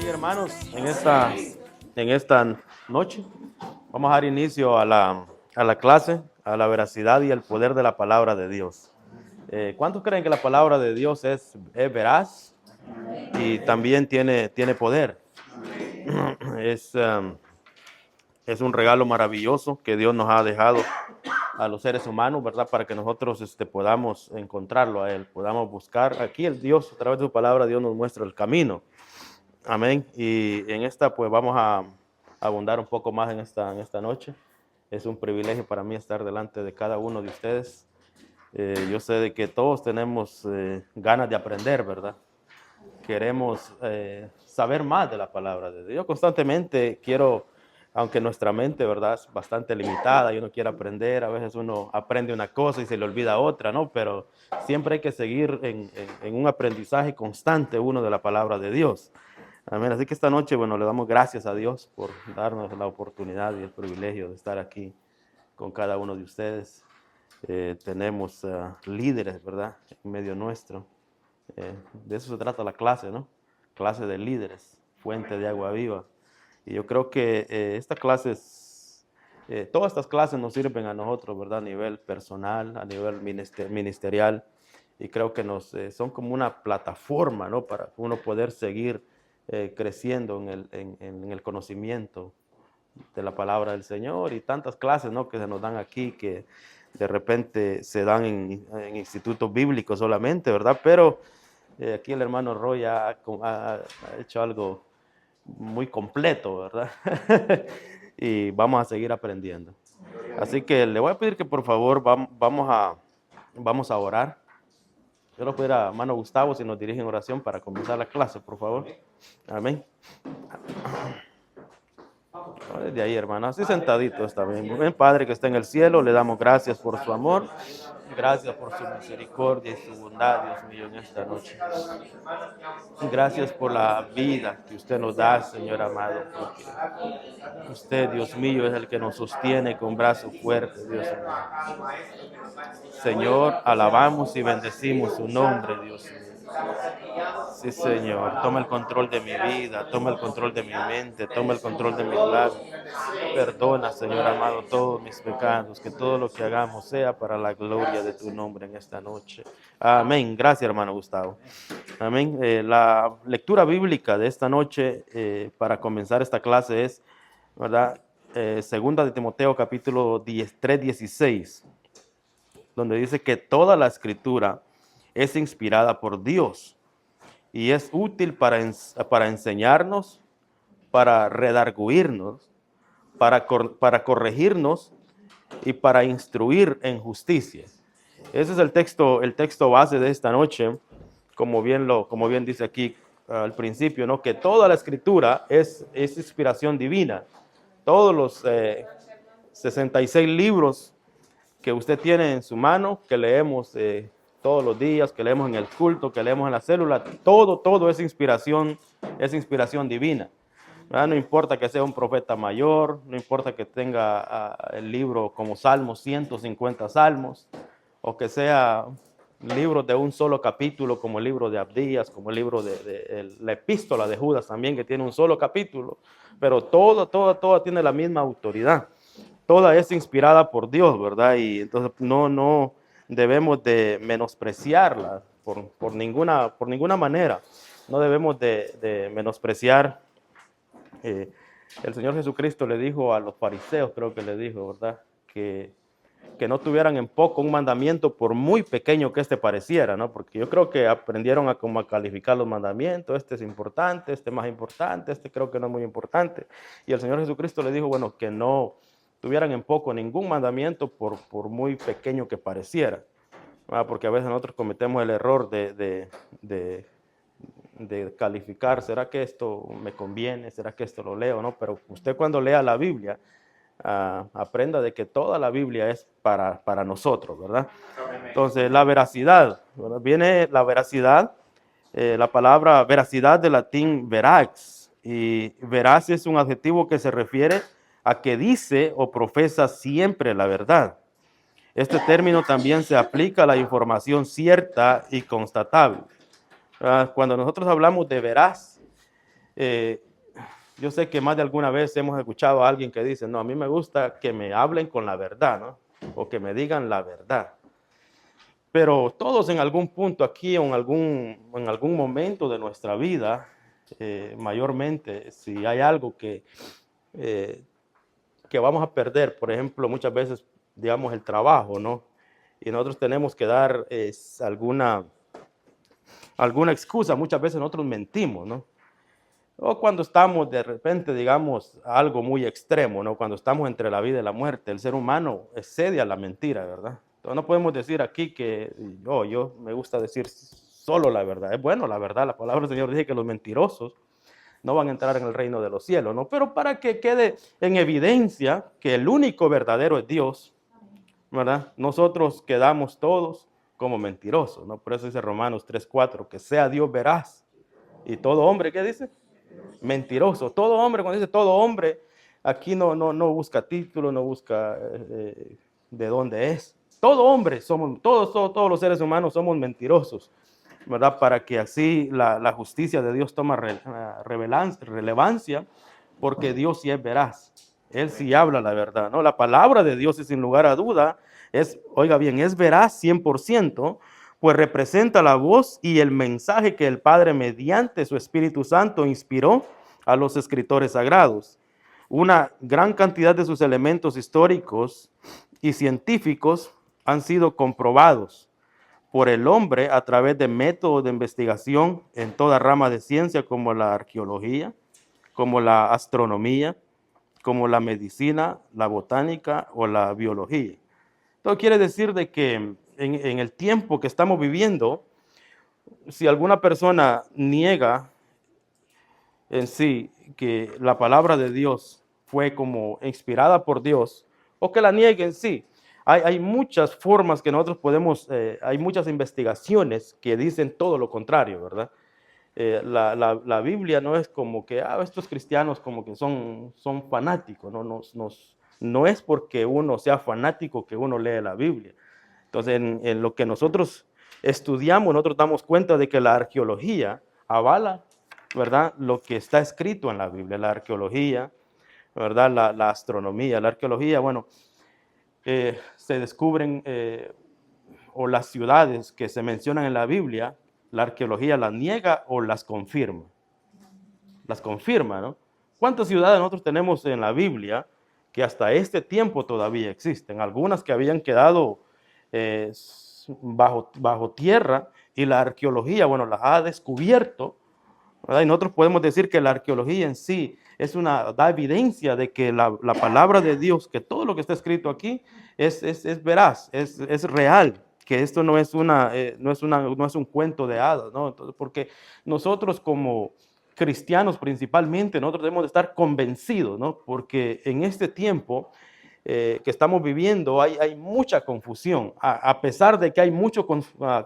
Bien, hermanos, en esta noche vamos a dar inicio a la clase, a la veracidad y el poder de la palabra de Dios. ¿Cuántos creen que la palabra de Dios es veraz y también tiene poder? Es, um, es un regalo maravilloso que Dios nos ha dejado a los seres humanos, ¿verdad? Para que nosotros podamos encontrarlo a Él, podamos buscar. Aquí el Dios, a través de su palabra, Dios nos muestra el camino. Amén. Y en esta, pues vamos a abundar un poco más en esta noche. Es un privilegio para mí estar delante de cada uno de ustedes. Yo sé de que todos tenemos ganas de aprender, ¿verdad? Queremos saber más de la palabra de Dios. Yo constantemente quiero, aunque nuestra mente, ¿verdad?, es bastante limitada y uno quiere aprender, a veces uno aprende una cosa y se le olvida otra, ¿no? Pero siempre hay que seguir en un aprendizaje constante uno de la palabra de Dios. Amén. Así que esta noche, bueno, le damos gracias a Dios por darnos la oportunidad y el privilegio de estar aquí con cada uno de ustedes. Tenemos líderes, ¿verdad?, en medio nuestro. De eso se trata la clase, ¿no? Clase de líderes, fuente de agua viva. Y yo creo que todas estas clases nos sirven a nosotros, ¿verdad?, a nivel personal, a nivel ministerial. Y creo que son como una plataforma, ¿no?, para uno poder seguir creciendo en el conocimiento de la palabra del Señor, y tantas clases, ¿no?, que se nos dan aquí, que de repente se dan en institutos bíblicos solamente, ¿verdad? Pero aquí el hermano Roy ha hecho algo muy completo, ¿verdad? Y vamos a seguir aprendiendo. Así que le voy a pedir que por favor vamos a orar. Yo lo pedir a hermano Gustavo si nos dirige en oración para comenzar la clase, por favor. Amén. Desde ahí, hermano, así sentaditos también. Buen Padre que está en el cielo, le damos gracias por su amor, gracias por su misericordia y su bondad, Dios mío, en esta noche. Gracias por la vida que usted nos da, Señor amado, porque usted, Dios mío, es el que nos sostiene con brazo fuerte, Dios mío. Señor, alabamos y bendecimos su nombre, Dios mío. Sí, Señor, toma el control de mi vida, toma el control de mi mente, toma el control de mis labios. Perdona, Señor amado, todos mis pecados, que todo lo que hagamos sea para la gloria de tu nombre en esta noche. Amén. Gracias, hermano Gustavo. Amén. La lectura bíblica de esta noche para comenzar esta clase es, ¿verdad? Segunda de Timoteo capítulo 3:16, donde dice que toda la escritura es inspirada por Dios y es útil para enseñarnos, para redarguirnos, para corregirnos y para instruir en justicia. Ese es el texto base de esta noche, como bien dice aquí al principio, ¿no? Que toda la escritura es inspiración divina. Todos los 66 libros que usted tiene en su mano, que leemos todos los días, que leemos en el culto, que leemos en la célula, todo es inspiración divina. ¿Verdad? No importa que sea un profeta mayor, no importa que tenga el libro como Salmos, 150 salmos, o que sea libros de un solo capítulo, como el libro de Abdías, como el libro de la epístola de Judas también, que tiene un solo capítulo, pero toda tiene la misma autoridad. Toda es inspirada por Dios, ¿verdad? Y entonces no debemos de menospreciarla por ninguna manera. No debemos de menospreciar. El Señor Jesucristo le dijo a los fariseos, creo que le dijo, ¿verdad?, que no tuvieran en poco un mandamiento por muy pequeño que este pareciera, ¿no? Porque yo creo que aprendieron a calificar los mandamientos. Este es importante, este más importante, este creo que no es muy importante. Y el Señor Jesucristo le dijo, bueno, que no tuvieran en poco ningún mandamiento por muy pequeño que pareciera. Porque a veces nosotros cometemos el error de calificar, ¿será que esto me conviene? ¿Será que esto lo leo? ¿No? Pero usted cuando lea la Biblia, aprenda de que toda la Biblia es para nosotros, ¿verdad? Entonces, la veracidad, ¿verdad? Viene la veracidad, la palabra veracidad del latín verax, y veraz es un adjetivo que se refiere a que dice o profesa siempre la verdad. Este término también se aplica a la información cierta y constatable. Cuando nosotros hablamos de veraz, Eh, yo sé que más de alguna vez hemos escuchado a alguien que dice, no, a mí me gusta que me hablen con la verdad, ¿no? O que me digan la verdad. Pero todos en algún punto aquí o en algún momento de nuestra vida, mayormente, si hay algo eh, que vamos a perder, por ejemplo, muchas veces, digamos, el trabajo, ¿no? Y nosotros tenemos que dar alguna excusa, muchas veces nosotros mentimos, ¿no? O cuando estamos de repente, digamos, a algo muy extremo, ¿no? Cuando estamos entre la vida y la muerte, el ser humano cede a la mentira, ¿verdad? Entonces no podemos decir aquí que yo me gusta decir solo la verdad. Es bueno, la verdad, la palabra del Señor dice que los mentirosos no van a entrar en el reino de los cielos, ¿no? Pero para que quede en evidencia que el único verdadero es Dios, ¿verdad? Nosotros quedamos todos como mentirosos, ¿no? Por eso dice Romanos 3:4, que sea Dios veraz. Y todo hombre, ¿qué dice? Mentiroso. Todo hombre, cuando dice todo hombre, aquí no busca título, no busca de dónde es. Todo hombre, todos los seres humanos somos mentirosos, ¿verdad? Para que así la justicia de Dios toma relevancia, porque Dios sí es veraz. Él sí habla la verdad, ¿no? La palabra de Dios es sin lugar a duda, oiga bien, es veraz 100%, pues representa la voz y el mensaje que el Padre mediante su Espíritu Santo inspiró a los escritores sagrados. Una gran cantidad de sus elementos históricos y científicos han sido comprobados por el hombre a través de métodos de investigación en toda rama de ciencia como la arqueología, como la astronomía, como la medicina, la botánica o la biología. Esto quiere decir de que en el tiempo que estamos viviendo, si alguna persona niega en sí que la palabra de Dios fue como inspirada por Dios, o que la niegue en sí, hay muchas formas que nosotros podemos, hay muchas investigaciones que dicen todo lo contrario, ¿verdad? La Biblia no es como que estos cristianos como que son fanáticos, no es porque uno sea fanático que uno lee la Biblia. Entonces, en lo que nosotros estudiamos, nosotros damos cuenta de que la arqueología avala, ¿verdad? Lo que está escrito en la Biblia, la arqueología, ¿verdad? La astronomía, la arqueología, bueno, se descubren, o las ciudades que se mencionan en la Biblia, la arqueología las niega o las confirma. Las confirma, ¿no? ¿Cuántas ciudades nosotros tenemos en la Biblia que hasta este tiempo todavía existen? Algunas que habían quedado eh, bajo tierra y la arqueología, bueno, las ha descubierto, ¿verdad? Y nosotros podemos decir que la arqueología en sí da evidencia de que la palabra de Dios, que todo lo que está escrito aquí es veraz, es real, que esto no es un cuento de hadas, ¿no? Entonces, porque nosotros como cristianos principalmente, nosotros debemos de estar convencidos, ¿no? Porque en este tiempo que estamos viviendo hay mucha confusión. A pesar de que hay mucho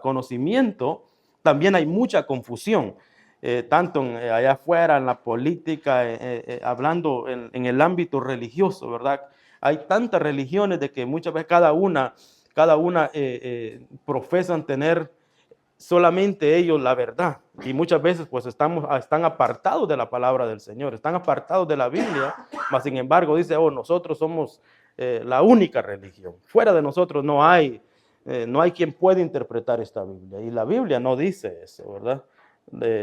conocimiento, también hay mucha confusión. Tanto allá afuera, en la política, hablando en el ámbito religioso, ¿verdad? Hay tantas religiones de que muchas veces cada una profesan tener solamente ellos la verdad. Y muchas veces pues están apartados de la palabra del Señor, están apartados de la Biblia, mas sin embargo dice, nosotros somos la única religión. Fuera de nosotros no hay quien pueda interpretar esta Biblia. Y la Biblia no dice eso, ¿verdad?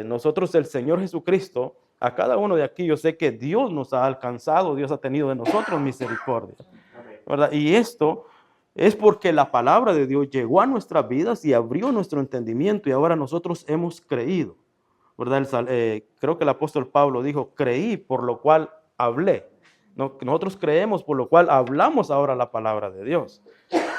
Nosotros, el Señor Jesucristo, a cada uno de aquí, yo sé que Dios nos ha alcanzado, Dios ha tenido de nosotros misericordia, ¿verdad? Y esto es porque la palabra de Dios llegó a nuestras vidas y abrió nuestro entendimiento y ahora nosotros hemos creído, ¿verdad? Creo que el apóstol Pablo dijo, creí por lo cual hablé. ¿No? Nosotros creemos por lo cual hablamos ahora la palabra de Dios.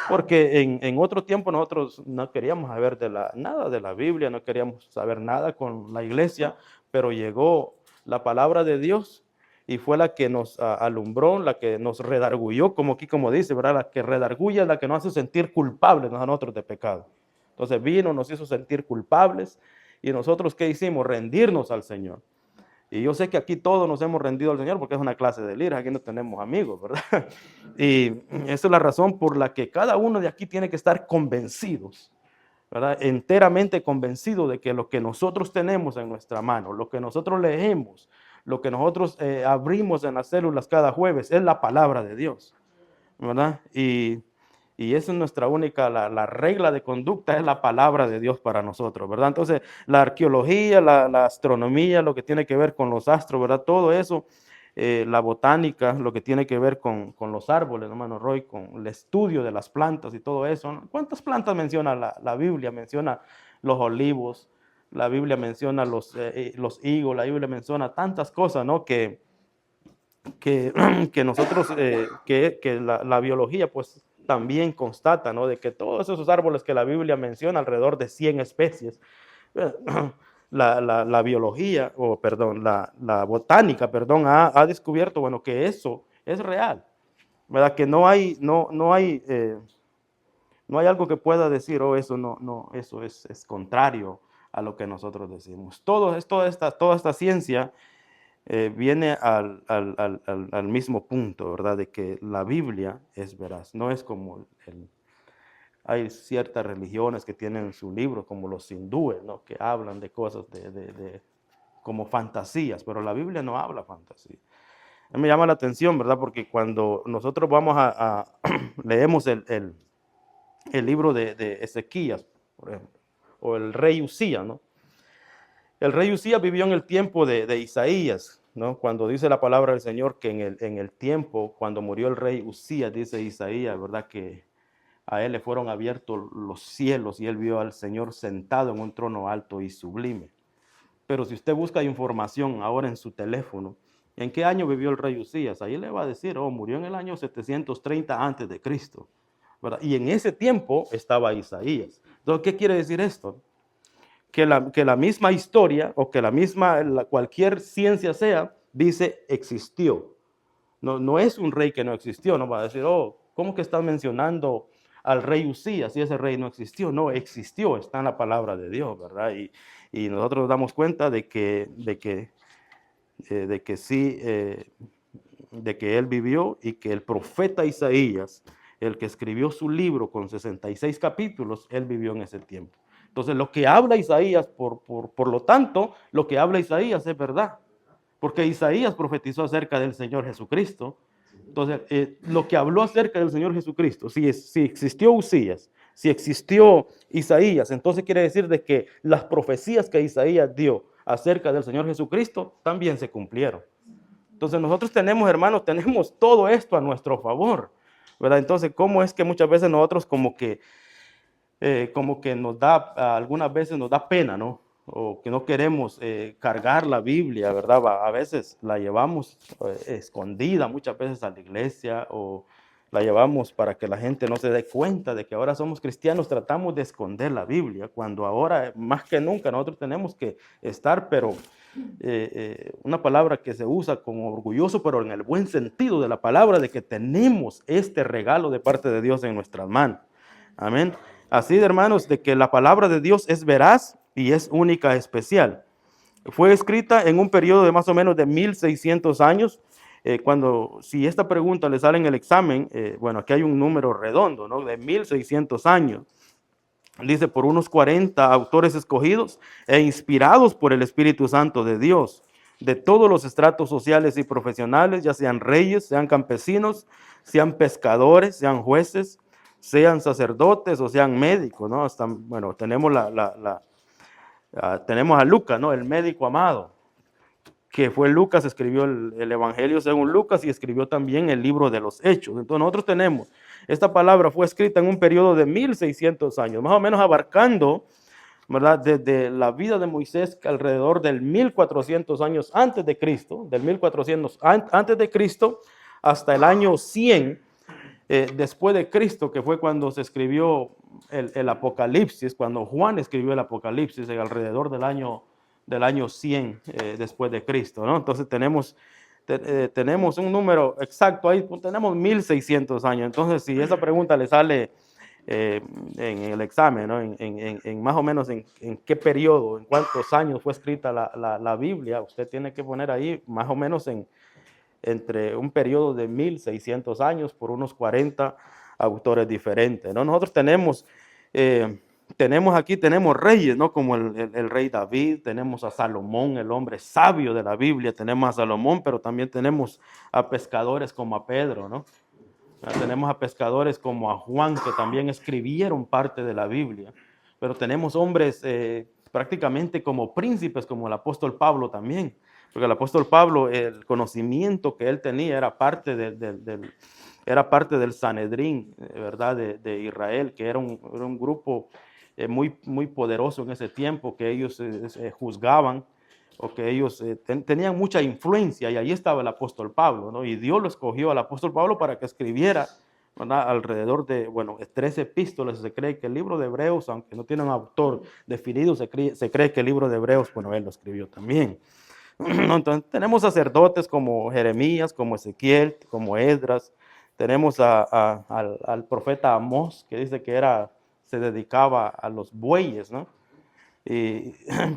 Porque en otro tiempo nosotros no queríamos saber nada de la Biblia, no queríamos saber nada con la iglesia, pero llegó la palabra de Dios y fue la que nos alumbró, la que nos redarguyó, como aquí como dice, ¿verdad? La que redarguye es la que nos hace sentir culpables a nosotros de pecado. Entonces vino, nos hizo sentir culpables y nosotros ¿qué hicimos? Rendirnos al Señor. Y yo sé que aquí todos nos hemos rendido al Señor porque es una clase de líderes, aquí no tenemos amigos, ¿verdad? Y esa es la razón por la que cada uno de aquí tiene que estar convencidos ¿verdad? Enteramente convencido de que lo que nosotros tenemos en nuestra mano, lo que nosotros leemos, lo que nosotros abrimos en las células cada jueves es la palabra de Dios, ¿verdad? Y esa es nuestra única, la regla de conducta es la palabra de Dios para nosotros, ¿verdad? Entonces, la arqueología, la astronomía, lo que tiene que ver con los astros, ¿verdad? Todo eso, la botánica, lo que tiene que ver con los árboles, hermano Roy, con el estudio de las plantas y todo eso, ¿no? ¿Cuántas plantas menciona la Biblia? Menciona los olivos, la Biblia menciona los higos, la Biblia menciona tantas cosas, ¿no? Que, que nosotros, que la biología pues también constata, ¿no? De que todos esos árboles que la Biblia menciona, alrededor de 100 especies, la biología, o perdón, la botánica, perdón, ha descubierto, bueno, que eso es real, ¿verdad? Que no hay algo que pueda decir, oh, eso eso es contrario a lo que nosotros decimos. Toda esta ciencia viene al mismo punto, ¿verdad? De que la Biblia es veraz, no es como hay ciertas religiones que tienen su libro, como los hindúes, ¿no? Que hablan de cosas como fantasías, pero la Biblia no habla fantasía. A mí me llama la atención, ¿verdad? Porque cuando nosotros vamos leemos el libro de Ezequías, por ejemplo, o el rey Usías, ¿no? El rey Usías vivió en el tiempo de Isaías, ¿no? Cuando dice la palabra del Señor que en el tiempo, cuando murió el rey Usías, dice Isaías, ¿verdad? Que a él le fueron abiertos los cielos y él vio al Señor sentado en un trono alto y sublime. Pero si usted busca información ahora en su teléfono, ¿en qué año vivió el rey Usías? Ahí le va a decir, oh, murió en el año 730 antes de Cristo, ¿verdad? Y en ese tiempo estaba Isaías. Entonces, ¿qué quiere decir esto? Que la misma historia o que cualquier ciencia sea, dice existió. No es un rey que no existió, no va a decir, oh, ¿cómo que están mencionando al rey Usías si ese rey no existió? No, existió, está en la palabra de Dios, ¿verdad? Y nosotros nos damos cuenta de que sí, de que él vivió y que el profeta Isaías, el que escribió su libro con 66 capítulos, él vivió en ese tiempo. Entonces, lo que habla Isaías, por lo tanto, lo que habla Isaías es verdad, porque Isaías profetizó acerca del Señor Jesucristo. Entonces, lo que habló acerca del Señor Jesucristo, si existió Usías, si existió Isaías, entonces quiere decir de que las profecías que Isaías dio acerca del Señor Jesucristo también se cumplieron. Entonces nosotros tenemos, hermanos, tenemos todo esto a nuestro favor, ¿verdad? Entonces, ¿cómo es que muchas veces nosotros como que nos da, algunas veces nos da pena, ¿no? O que no queremos cargar la Biblia, ¿verdad? A veces la llevamos escondida muchas veces a la iglesia o la llevamos para que la gente no se dé cuenta de que ahora somos cristianos, tratamos de esconder la Biblia, cuando ahora más que nunca nosotros tenemos que estar, pero una palabra que se usa como orgulloso, pero en el buen sentido de la palabra, de que tenemos este regalo de parte de Dios en nuestras manos. Amén. Así de hermanos, de que la palabra de Dios es veraz y es única, especial. Fue escrita en un periodo de más o menos de 1600 años. Si esta pregunta le sale en el examen, bueno, aquí hay un número redondo, ¿no? De 1600 años. Dice, por unos 40 autores escogidos e inspirados por el Espíritu Santo de Dios, de todos los estratos sociales y profesionales, ya sean reyes, sean campesinos, sean pescadores, sean jueces, sean sacerdotes o sean médicos, ¿no? Hasta, bueno, tenemos a Lucas, ¿no? El médico amado, que fue Lucas, escribió el Evangelio según Lucas y escribió también el libro de los Hechos. Entonces nosotros tenemos, esta palabra fue escrita en un periodo de 1600 años, más o menos abarcando, ¿verdad? Desde la vida de Moisés alrededor del 1400 años antes de Cristo, del 1400 antes de Cristo hasta el año 100 después de Cristo, que fue cuando se escribió el Apocalipsis, cuando Juan escribió el Apocalipsis, alrededor del año 100 después de Cristo, ¿no? Entonces tenemos un número exacto ahí, tenemos 1600 años. Entonces, si esa pregunta le sale en el examen, ¿no? En más o menos en qué periodo, en cuántos años fue escrita la Biblia, usted tiene que poner ahí más o menos entre un periodo de 1600 años por unos 40 autores diferentes, ¿no? Nosotros tenemos tenemos reyes, ¿no? Como el rey David, tenemos a Salomón, el hombre sabio de la Biblia, tenemos a Salomón, pero también tenemos a pescadores como a Pedro, ¿no? Tenemos a pescadores como a Juan, que también escribieron parte de la Biblia, pero tenemos hombres prácticamente como príncipes, como el apóstol Pablo también, porque el apóstol Pablo, el conocimiento que él tenía era parte del Sanedrín, ¿verdad? De Israel, que era un grupo muy poderoso en ese tiempo, que ellos juzgaban o que ellos tenían mucha influencia, y ahí estaba el apóstol Pablo, ¿no? Y Dios lo escogió al apóstol Pablo para que escribiera, ¿verdad? Alrededor de, 13 epístolas. Se cree que el libro de Hebreos, aunque no tiene un autor definido, se cree que el libro de Hebreos, bueno, él lo escribió también. Entonces tenemos sacerdotes como Jeremías, como Ezequiel, como Esdras. Tenemos al profeta Amós, que dice que se dedicaba a los bueyes, ¿no?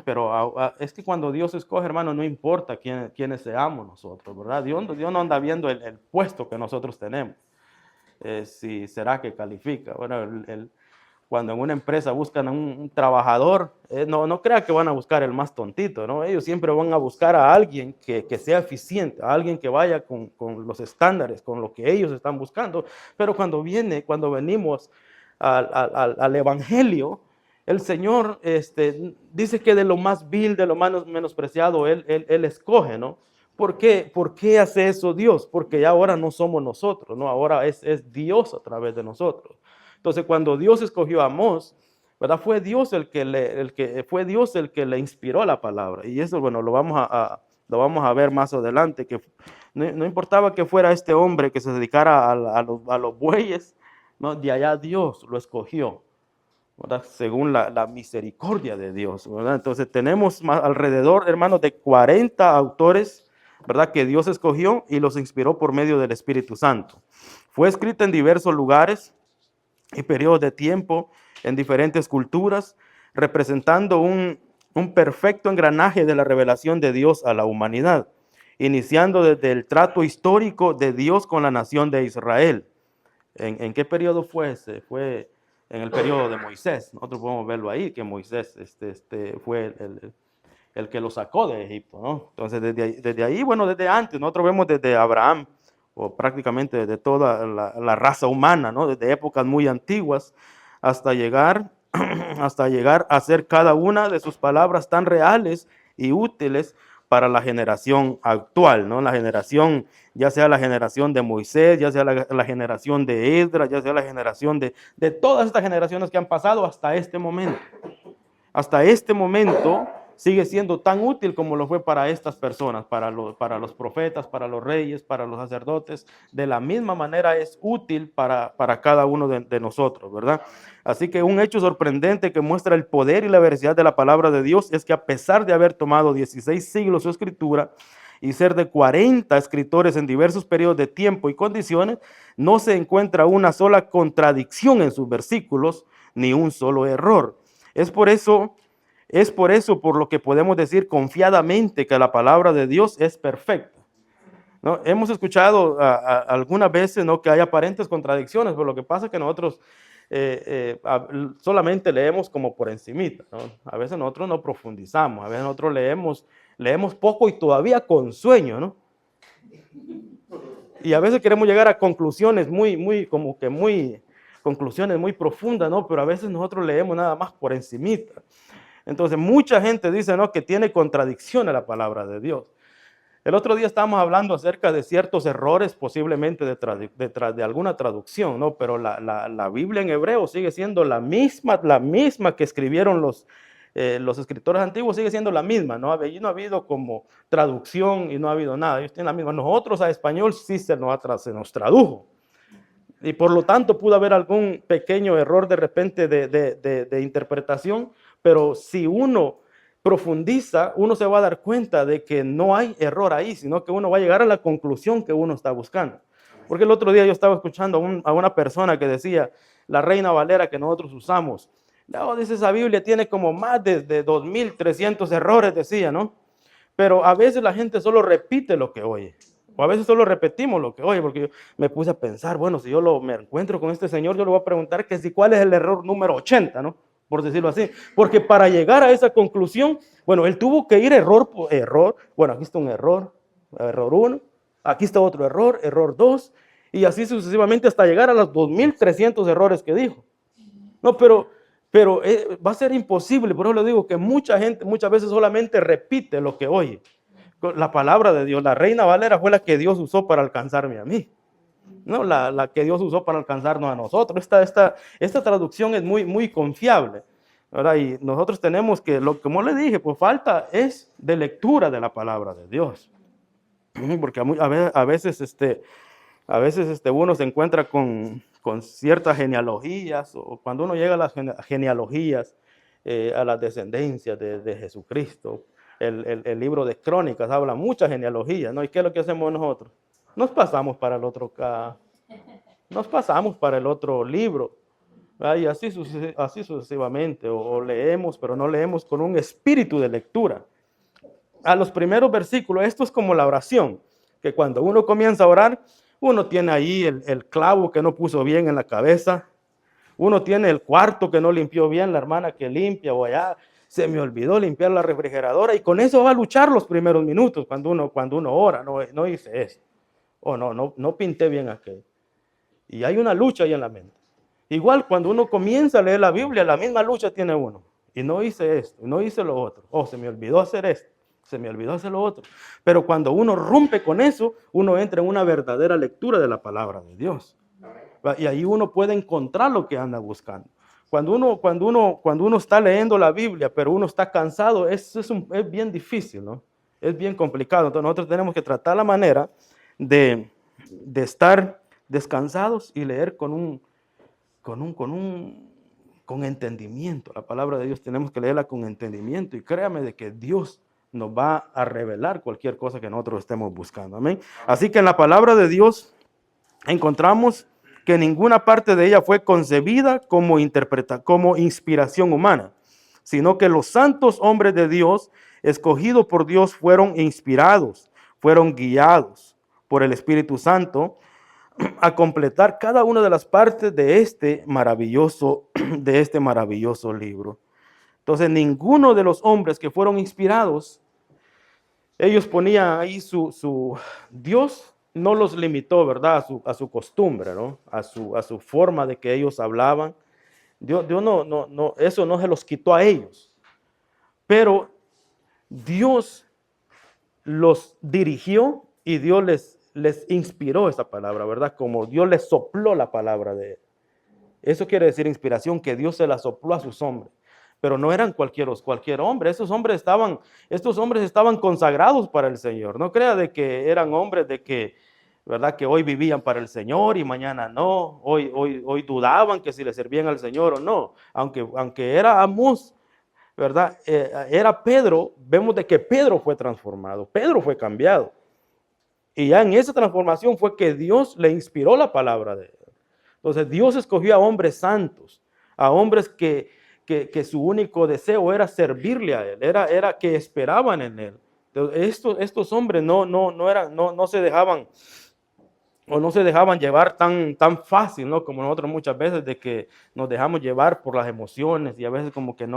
Pero es que cuando Dios escoge, hermano, no importa quiénes seamos nosotros, ¿verdad? Dios no anda viendo el puesto que nosotros tenemos, si será que califica. Bueno, cuando en una empresa buscan a un trabajador, no crea que van a buscar el más tontito, ¿no? Ellos siempre van a buscar a alguien que sea eficiente, a alguien que vaya con los estándares, con lo que ellos están buscando. Pero cuando venimos al Evangelio, el Señor dice que de lo más vil, de lo más menospreciado, Él escoge, ¿no? ¿Por qué hace eso Dios? Porque ya ahora no somos nosotros, ¿no? Ahora es Dios a través de nosotros. Entonces, cuando Dios escogió a Amós, ¿verdad? Fue Dios el que le inspiró la palabra. Y eso, bueno, lo vamos a ver más adelante, que no importaba que fuera este hombre que se dedicara a los bueyes, ¿no? De allá Dios lo escogió, ¿verdad? Según la misericordia de Dios, ¿verdad? Entonces tenemos alrededor, hermanos, de 40 autores, ¿verdad? Que Dios escogió y los inspiró por medio del Espíritu Santo. Fue escrita en diversos lugares y periodos de tiempo, en diferentes culturas, representando un perfecto engranaje de la revelación de Dios a la humanidad, iniciando desde el trato histórico de Dios con la nación de Israel. ¿En qué periodo fue ese? Fue en el periodo de Moisés. Nosotros podemos verlo ahí, que Moisés fue el que lo sacó de Egipto, ¿no? Entonces, desde ahí, bueno, desde antes, nosotros vemos desde Abraham, o prácticamente desde toda la raza humana, ¿no? Desde épocas muy antiguas, hasta llegar, hasta llegar a hacer cada una de sus palabras tan reales y útiles para la generación actual, ¿no? La generación, ya sea la generación de Moisés, ya sea la generación de Esdras, ya sea la generación de todas estas generaciones que han pasado hasta este momento. Hasta este momento sigue siendo tan útil como lo fue para estas personas, para los profetas, para los reyes, para los sacerdotes. De la misma manera es útil para cada uno de nosotros, ¿verdad? Así que un hecho sorprendente que muestra el poder y la veracidad de la palabra de Dios es que a pesar de haber tomado 16 siglos su escritura y ser de 40 escritores en diversos periodos de tiempo y condiciones, no se encuentra una sola contradicción en sus versículos, ni un solo error. Es por eso por lo que podemos decir confiadamente que la palabra de Dios es perfecta, ¿no? Hemos escuchado algunas veces, ¿no?, que hay aparentes contradicciones, pero lo que pasa es que nosotros solamente leemos como por encimita, ¿no? A veces nosotros no profundizamos, a veces nosotros leemos poco y todavía con sueño, ¿no? Y a veces queremos llegar a conclusiones conclusiones muy profundas, ¿no? Pero a veces nosotros leemos nada más por encimita. Entonces, mucha gente dice, ¿no?, que tiene contradicción a la palabra de Dios. El otro día estábamos hablando acerca de ciertos errores, posiblemente de alguna traducción, ¿no? Pero la Biblia en hebreo sigue siendo la misma que escribieron los escritores antiguos, sigue siendo la misma, ¿no? Allí no ha habido como traducción y no ha habido nada. Ellos tienen la misma. Nosotros a español sí se nos tradujo. Y por lo tanto pudo haber algún pequeño error de repente de interpretación, pero si uno profundiza, uno se va a dar cuenta de que no hay error ahí, sino que uno va a llegar a la conclusión que uno está buscando. Porque el otro día yo estaba escuchando a una persona que decía, la Reina Valera que nosotros usamos, no, dice, esa Biblia tiene como más de 2.300 errores, decía, ¿no? Pero a veces la gente solo repite lo que oye. O a veces solo repetimos lo que oye, porque yo me puse a pensar, bueno, si me encuentro con este señor, yo le voy a preguntar que si cuál es el error número 80, ¿no? por decirlo así. Porque para llegar a esa conclusión, bueno, él tuvo que ir error por error. Bueno, aquí está un error, error 1, aquí está otro error, error 2, y así sucesivamente hasta llegar a los 2300 errores que dijo. No, pero va a ser imposible, por eso le digo que mucha gente muchas veces solamente repite lo que oye. La palabra de Dios, la Reina Valera fue la que Dios usó para alcanzarme a mí. No, la que Dios usó para alcanzarnos a nosotros. Esta traducción es muy confiable, ¿verdad? Y nosotros tenemos que, como le dije, pues falta es de lectura de la palabra de Dios. Porque a veces uno se encuentra con ciertas genealogías, o cuando uno llega a las genealogías, a las descendencias de Jesucristo, el libro de Crónicas habla muchas genealogías, ¿no? ¿Y qué es lo que hacemos nosotros? Nos pasamos para el otro nos pasamos para el otro libro, ¿verdad? Y así sucesivamente, o leemos, pero no leemos con un espíritu de lectura. A los primeros versículos, esto es como la oración, que cuando uno comienza a orar, uno tiene ahí el clavo que no puso bien en la cabeza, uno tiene el cuarto que no limpió bien, la hermana que limpia, o allá se me olvidó limpiar la refrigeradora, y con eso va a luchar los primeros minutos cuando uno ora. No hice eso, o no pinté bien aquello. Y hay una lucha ahí en la mente. Igual cuando uno comienza a leer la Biblia, la misma lucha tiene uno. Y no hice esto, no hice lo otro. Oh, se me olvidó hacer esto, se me olvidó hacer lo otro. Pero cuando uno rompe con eso, uno entra en una verdadera lectura de la palabra de Dios. Y ahí uno puede encontrar lo que anda buscando. Cuando uno está leyendo la Biblia, pero uno está cansado, es bien difícil, ¿no? Es bien complicado. Entonces nosotros tenemos que tratar la manera de estar descansados y leer con entendimiento. La palabra de Dios tenemos que leerla con entendimiento, y créame de que Dios nos va a revelar cualquier cosa que nosotros estemos buscando. Amén. Así que en la palabra de Dios encontramos que ninguna parte de ella fue concebida como inspiración humana, sino que los santos hombres de Dios, escogidos por Dios, fueron inspirados, fueron guiados por el Espíritu Santo a completar cada una de las partes de este maravilloso libro. Entonces, ninguno de los hombres que fueron inspirados, ellos ponían ahí Dios no los limitó, ¿verdad? A su costumbre, ¿no? A su forma de que ellos hablaban. Dios eso no se los quitó a ellos. Pero Dios los dirigió y Dios les inspiró esa palabra, ¿verdad? Como Dios les sopló la palabra de él. Eso quiere decir inspiración, que Dios se la sopló a sus hombres. Pero no eran cualquier hombre. Estos hombres estaban consagrados para el Señor. No crea de que eran hombres de que, ¿verdad?, que hoy vivían para el Señor y mañana no. Hoy dudaban que si le servían al Señor o no. Aunque era Amós, ¿verdad? Era Pedro, vemos de que Pedro fue transformado, Pedro fue cambiado. Y ya en esa transformación fue que Dios le inspiró la palabra de él. Entonces Dios escogió a hombres santos, a hombres que su único deseo era servirle a él, era que esperaban en él. Entonces, estos hombres no se dejaban llevar tan fácil, ¿no? Como nosotros muchas veces, de que nos dejamos llevar por las emociones, y a veces como que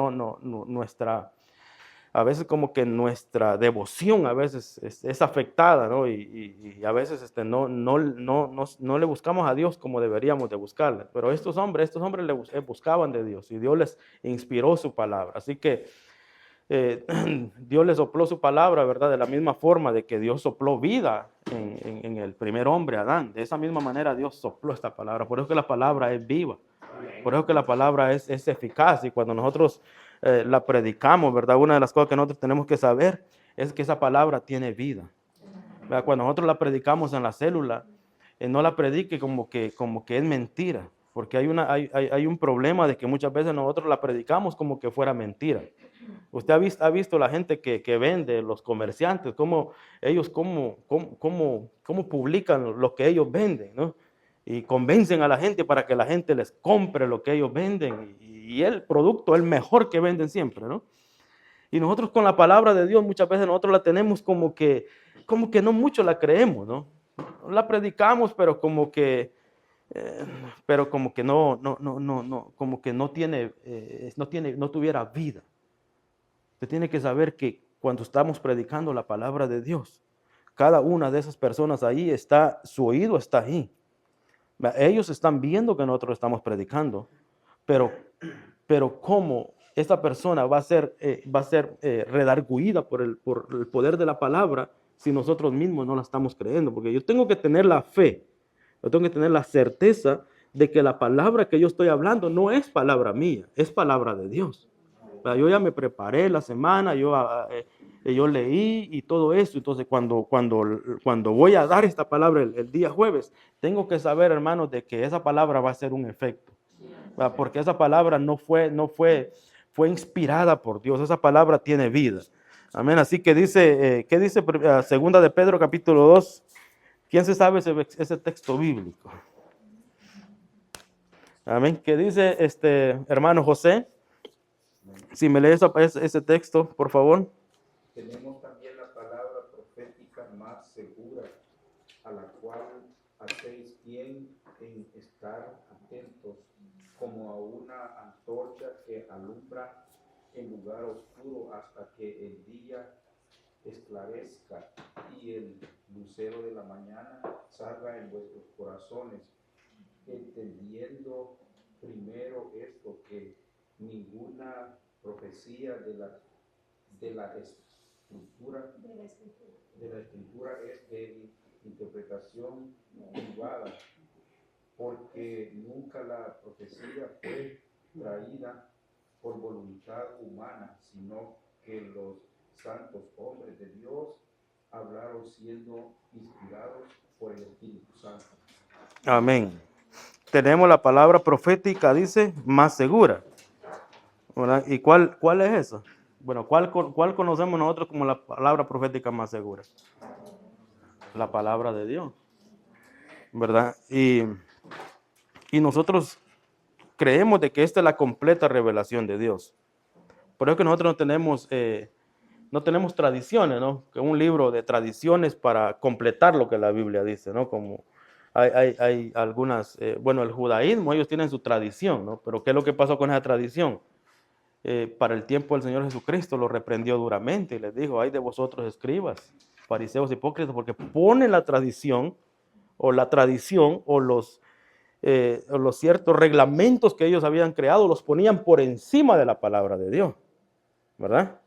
nuestra devoción a veces es afectada, ¿no? Y a veces no le buscamos a Dios como deberíamos de buscarle. Pero estos hombres buscaban de Dios, y Dios les inspiró su palabra. Así que Dios les sopló su palabra, ¿verdad? De la misma forma de que Dios sopló vida en el primer hombre, Adán. De esa misma manera Dios sopló esta palabra. Por eso que la palabra es viva. Por eso que la palabra es eficaz. Y cuando nosotros la predicamos, ¿verdad? Una de las cosas que nosotros tenemos que saber es que esa palabra tiene vida, ¿verdad? Cuando nosotros la predicamos en la célula, no la predique como que es mentira, porque hay un problema de que muchas veces nosotros la predicamos como que fuera mentira. Usted ha visto la gente que vende, los comerciantes, cómo publican lo que ellos venden, ¿no? Y convencen a la gente para que la gente les compre lo que ellos venden, y el producto es el mejor que venden siempre, ¿no? Y nosotros con la palabra de Dios muchas veces nosotros la tenemos como que no mucho la creemos, ¿no? La predicamos, pero como que eh, pero como que como que no tuviera vida. Usted tiene que saber que cuando estamos predicando la palabra de Dios, cada una de esas personas ahí está, su oído está ahí. Ellos están viendo que nosotros estamos predicando, pero, pero cómo esta persona va a ser redarguida por el poder de la palabra si nosotros mismos no la estamos creyendo. Porque yo tengo que tener la fe, yo tengo que tener la certeza de que la palabra que yo estoy hablando no es palabra mía, es palabra de Dios. Yo ya me preparé la semana, yo leí y todo eso. Entonces, cuando voy a dar esta palabra el día jueves, tengo que saber, hermanos, de que esa palabra va a ser un efecto. Porque esa palabra fue inspirada por Dios. Esa palabra tiene vida. Amén. Así que dice, ¿qué dice segunda de Pedro capítulo 2? ¿Quién se sabe ese texto bíblico? Amén. ¿Qué dice hermano José? Si me lees ese texto, por favor. Tenemos también la palabra profética más segura, a la cual hacéis bien en estar atentos, como a una antorcha que alumbra en lugar oscuro hasta que el día esclarezca y el lucero de la mañana salga en vuestros corazones, entendiendo primero esto, que ninguna profecía de la escritura es de interpretación privada, porque nunca la profecía fue traída por voluntad humana, sino que los santos hombres de Dios hablaron siendo inspirados por el Espíritu Santo. Amén. Tenemos la palabra profética, dice, más segura. ¿Verdad? ¿Y cuál es eso? Bueno, ¿cuál conocemos nosotros como la palabra profética más segura? La palabra de Dios, ¿verdad? Y nosotros creemos de que esta es la completa revelación de Dios. Por eso que nosotros no tenemos tradiciones, ¿no? Que un libro de tradiciones para completar lo que la Biblia dice, ¿no? Como hay algunas, bueno, el judaísmo, ellos tienen su tradición, ¿no? Pero ¿qué es lo que pasó con esa tradición? Para el tiempo del Señor Jesucristo lo reprendió duramente y les dijo, ay de vosotros escribas, fariseos hipócritas, porque ponen la tradición o los ciertos reglamentos que ellos habían creado, los ponían por encima de la palabra de Dios, ¿verdad?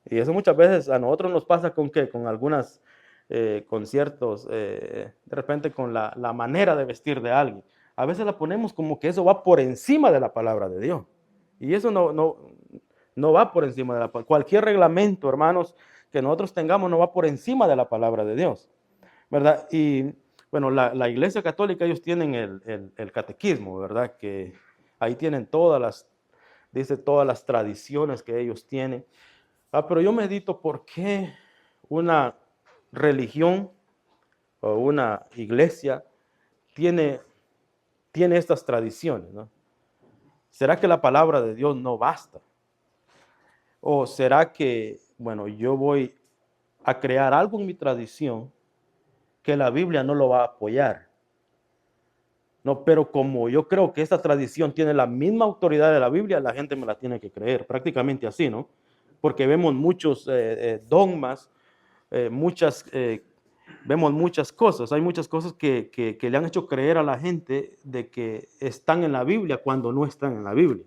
Y eso muchas veces a nosotros nos pasa con qué, con algunas, con ciertos, de repente con la manera de vestir de alguien. A veces la ponemos como que eso va por encima de la palabra de Dios. Y eso no va por encima de la palabra. Cualquier reglamento, hermanos, que nosotros tengamos no va por encima de la palabra de Dios, ¿verdad? Y bueno, la Iglesia Católica, ellos tienen el catequismo, ¿verdad? Que ahí tienen dice todas las tradiciones que ellos tienen. Pero yo medito por qué una religión o una iglesia tiene estas tradiciones, ¿no? ¿Será que la palabra de Dios no basta? ¿O será que, bueno, yo voy a crear algo en mi tradición que la Biblia no lo va a apoyar? No, pero como yo creo que esta tradición tiene la misma autoridad de la Biblia, la gente me la tiene que creer, prácticamente así, ¿no? Porque vemos muchos dogmas, vemos muchas cosas, hay muchas cosas que le han hecho creer a la gente de que están en la Biblia cuando no están en la Biblia,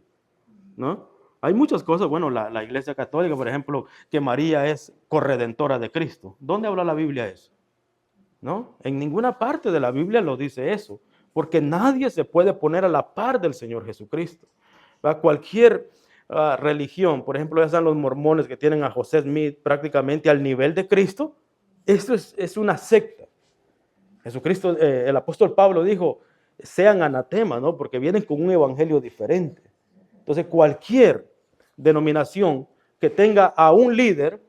¿no? Hay muchas cosas, bueno, la Iglesia Católica, por ejemplo, que María es corredentora de Cristo. ¿Dónde habla la Biblia eso? ¿No? En ninguna parte de la Biblia lo dice eso, porque nadie se puede poner a la par del Señor Jesucristo. Cualquier religión, por ejemplo, ya están los mormones que tienen a José Smith prácticamente al nivel de Cristo, esto es una secta. Jesucristo, el apóstol Pablo dijo, sean anatemas, ¿no? Porque vienen con un evangelio diferente. Entonces, cualquier denominación que tenga a un líder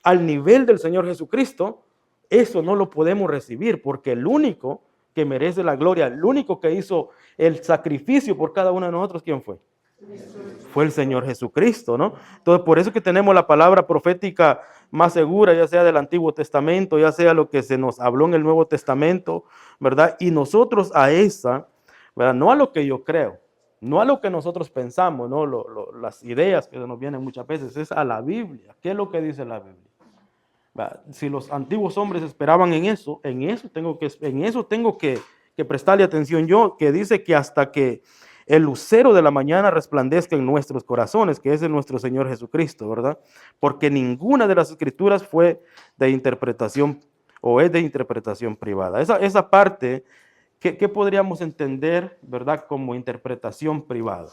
al nivel del Señor Jesucristo, eso no lo podemos recibir, porque el único que merece la gloria, el único que hizo el sacrificio por cada uno de nosotros, ¿quién fue? Fue el Señor Jesucristo, ¿no? Entonces, por eso que tenemos la palabra profética más segura, ya sea del Antiguo Testamento, ya sea lo que se nos habló en el Nuevo Testamento, ¿verdad? Y nosotros a esa ¿verdad? No a lo que yo creo, no a lo que nosotros pensamos, ¿no? Las ideas que nos vienen muchas veces, es a la Biblia. ¿Qué es lo que dice la Biblia? ¿Verdad? Si los antiguos hombres esperaban en eso tengo que prestarle atención yo, que dice que hasta que el lucero de la mañana resplandezca en nuestros corazones, que es de nuestro Señor Jesucristo, ¿verdad? Porque ninguna de las escrituras fue de interpretación o es de interpretación privada. Esa parte, ¿qué podríamos entender, ¿verdad? Como interpretación privada.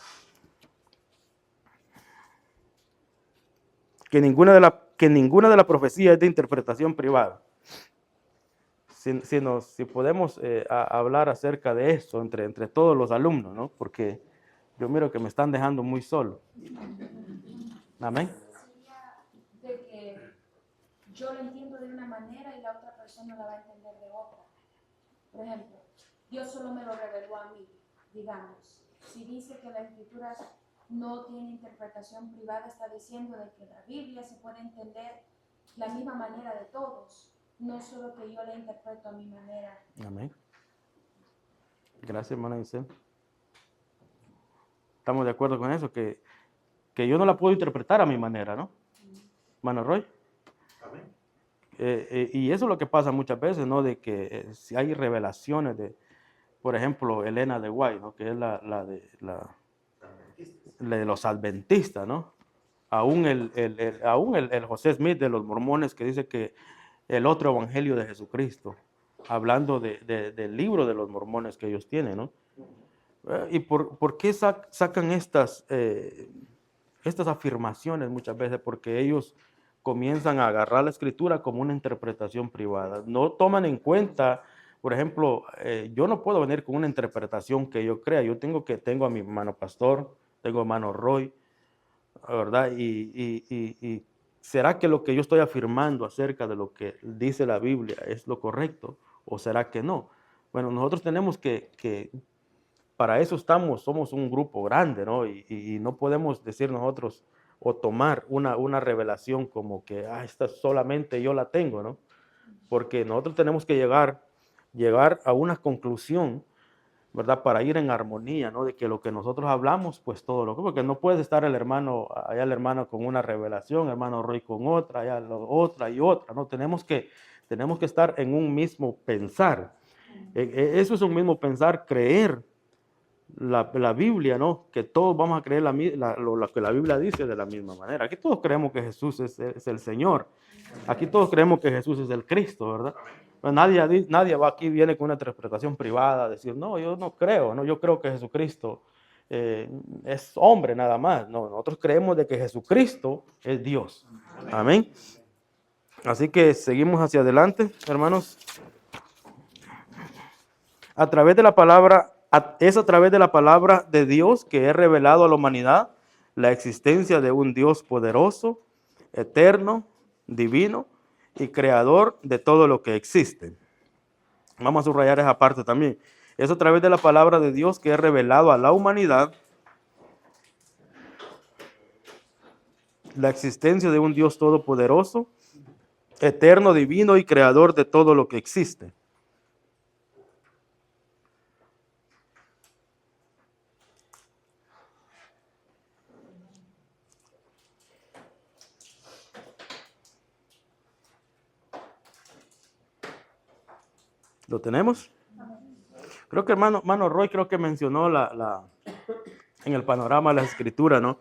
Que ninguna de las profecías es de interpretación privada. Si podemos hablar acerca de esto entre todos los alumnos, ¿no? Porque yo miro que me están dejando muy solo. Amén. De que yo lo entiendo de una manera y la otra persona la va a entender de otra. Por ejemplo, Dios solo me lo reveló a mí, digamos. Si dice que la escritura no tiene interpretación privada, está diciendo de que la Biblia se puede entender la misma manera de todos. No es solo que yo la interpreto a mi manera. Amén. Gracias, hermana Isel. Estamos de acuerdo con eso, que yo no la puedo interpretar a mi manera, ¿no? Hermano Roy. Amén. Y eso es lo que pasa muchas veces, ¿no? De que si hay revelaciones de, por ejemplo, Elena de White, ¿no? Que es la de los adventistas, ¿no? Aún el José Smith de los mormones que dice que el otro evangelio de Jesucristo, hablando del libro de los mormones que ellos tienen, ¿no? ¿Y por qué sacan estas afirmaciones muchas veces? Porque ellos comienzan a agarrar la escritura como una interpretación privada. No toman en cuenta, por ejemplo, yo no puedo venir con una interpretación que yo crea. Tengo a mi hermano pastor, tengo a hermano Roy, ¿verdad? Y ¿será que lo que yo estoy afirmando acerca de lo que dice la Biblia es lo correcto? ¿O será que no? Bueno, nosotros tenemos que para eso somos un grupo grande, ¿no? Y no podemos decir nosotros o tomar una revelación como que, esta solamente yo la tengo, ¿no? Porque nosotros tenemos que llegar a una conclusión, ¿verdad? Para ir en armonía, ¿no? De que lo que nosotros hablamos, pues todo lo que, porque no puede estar el hermano con una revelación, hermano Roy con otra, allá otra y otra, ¿no? Tenemos que estar en un mismo pensar. Eso es un mismo pensar, creer la Biblia, ¿no? Que todos vamos a creer lo que la Biblia dice de la misma manera. Aquí todos creemos que Jesús es el Señor. Aquí todos creemos que Jesús es el Cristo, ¿verdad? Pero nadie va aquí, viene con una interpretación privada, a decir, no, yo no creo, no, yo creo que Jesucristo es hombre nada más. No, nosotros creemos de que Jesucristo es Dios. Amén. Así que seguimos hacia adelante, hermanos. A través de la palabra, es a través de la palabra de Dios que he revelado a la humanidad la existencia de un Dios poderoso, eterno, divino y creador de todo lo que existe. Vamos a subrayar esa parte también. Es a través de la palabra de Dios que he revelado a la humanidad la existencia de un Dios todopoderoso, eterno, divino y creador de todo lo que existe. ¿Lo tenemos? Creo que hermano Roy creo que mencionó en el panorama de la escritura, ¿no?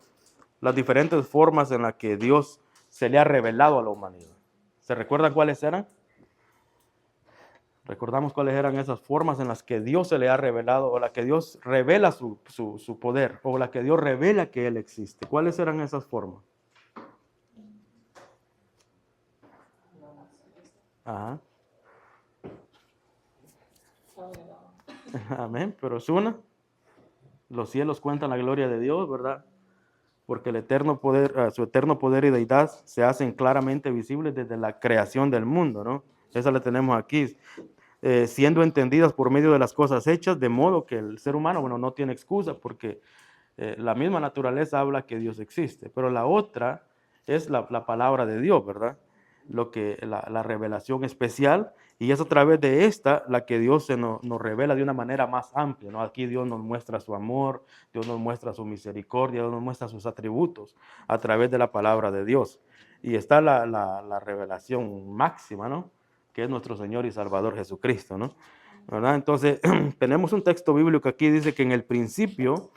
Las diferentes formas en las que Dios se le ha revelado a la humanidad. ¿Se recuerdan cuáles eran? Recordamos cuáles eran esas formas en las que Dios se le ha revelado, o la que Dios revela su poder, o la que Dios revela que Él existe. ¿Cuáles eran esas formas? Ajá. Amén, pero es una. Los cielos cuentan la gloria de Dios, ¿verdad? Porque el eterno poder, su eterno poder y deidad se hacen claramente visibles desde la creación del mundo, ¿no? Esa la tenemos aquí, siendo entendidas por medio de las cosas hechas, de modo que el ser humano, bueno, no tiene excusa porque la misma naturaleza habla que Dios existe, pero la otra es la palabra de Dios, ¿verdad? La revelación especial Y es a través de esta la que Dios nos revela de una manera más amplia, ¿no? Aquí Dios nos muestra su amor, Dios nos muestra su misericordia, Dios nos muestra sus atributos a través de la palabra de Dios. Y está la revelación máxima, ¿no? Que es nuestro Señor y Salvador Jesucristo, ¿no? ¿Verdad? Entonces, tenemos un texto bíblico que aquí dice que en el principio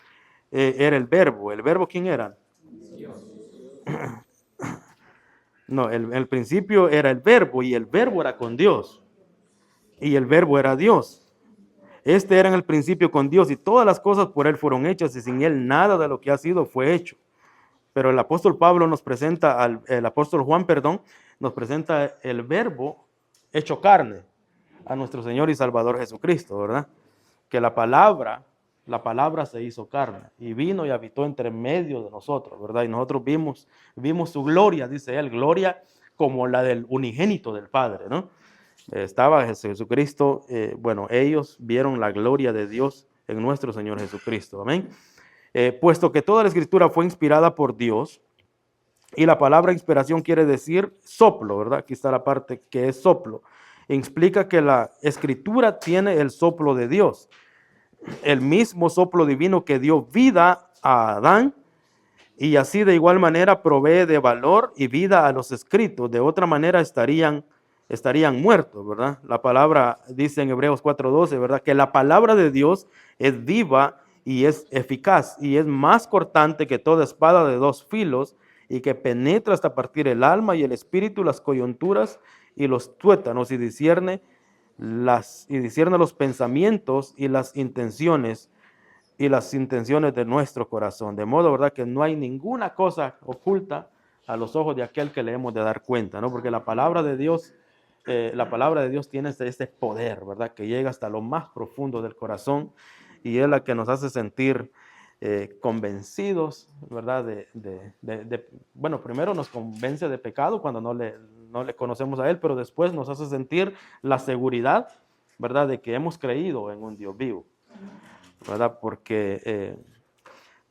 era el verbo. ¿El verbo quién era? No, el principio era el verbo y el verbo era con Dios. Y el verbo era Dios. Este era en el principio con Dios y todas las cosas por Él fueron hechas y sin Él nada de lo que ha sido fue hecho. Pero el apóstol Pablo nos presenta, el apóstol Juan, perdón, nos presenta el verbo hecho carne a nuestro Señor y Salvador Jesucristo, ¿verdad? Que la palabra se hizo carne y vino y habitó entre medio de nosotros, ¿verdad? Y nosotros vimos su gloria, dice él, gloria como la del unigénito del Padre, ¿no? Estaba Jesucristo, bueno, ellos vieron la gloria de Dios en nuestro Señor Jesucristo, amén. Puesto que toda la escritura fue inspirada por Dios, y la palabra inspiración quiere decir soplo, ¿verdad? Aquí está la parte que es soplo. Implica que la escritura tiene el soplo de Dios, el mismo soplo divino que dio vida a Adán, y así de igual manera provee de valor y vida a los escritos. De otra manera estarían muertos, ¿verdad? La palabra dice en Hebreos 4:12, ¿verdad? Que la palabra de Dios es viva y es eficaz y es más cortante que toda espada de dos filos y que penetra hasta partir el alma y el espíritu, las coyunturas y los tuétanos y discierne los pensamientos y las intenciones de nuestro corazón. De modo, ¿verdad?, que no hay ninguna cosa oculta a los ojos de aquel que le hemos de dar cuenta, ¿no? Porque la palabra de Dios tiene este poder, ¿verdad?, que llega hasta lo más profundo del corazón y es la que nos hace sentir convencidos, ¿verdad? Bueno, primero nos convence de pecado cuando no le conocemos a Él, pero después nos hace sentir la seguridad, ¿verdad?, de que hemos creído en un Dios vivo, ¿verdad? Porque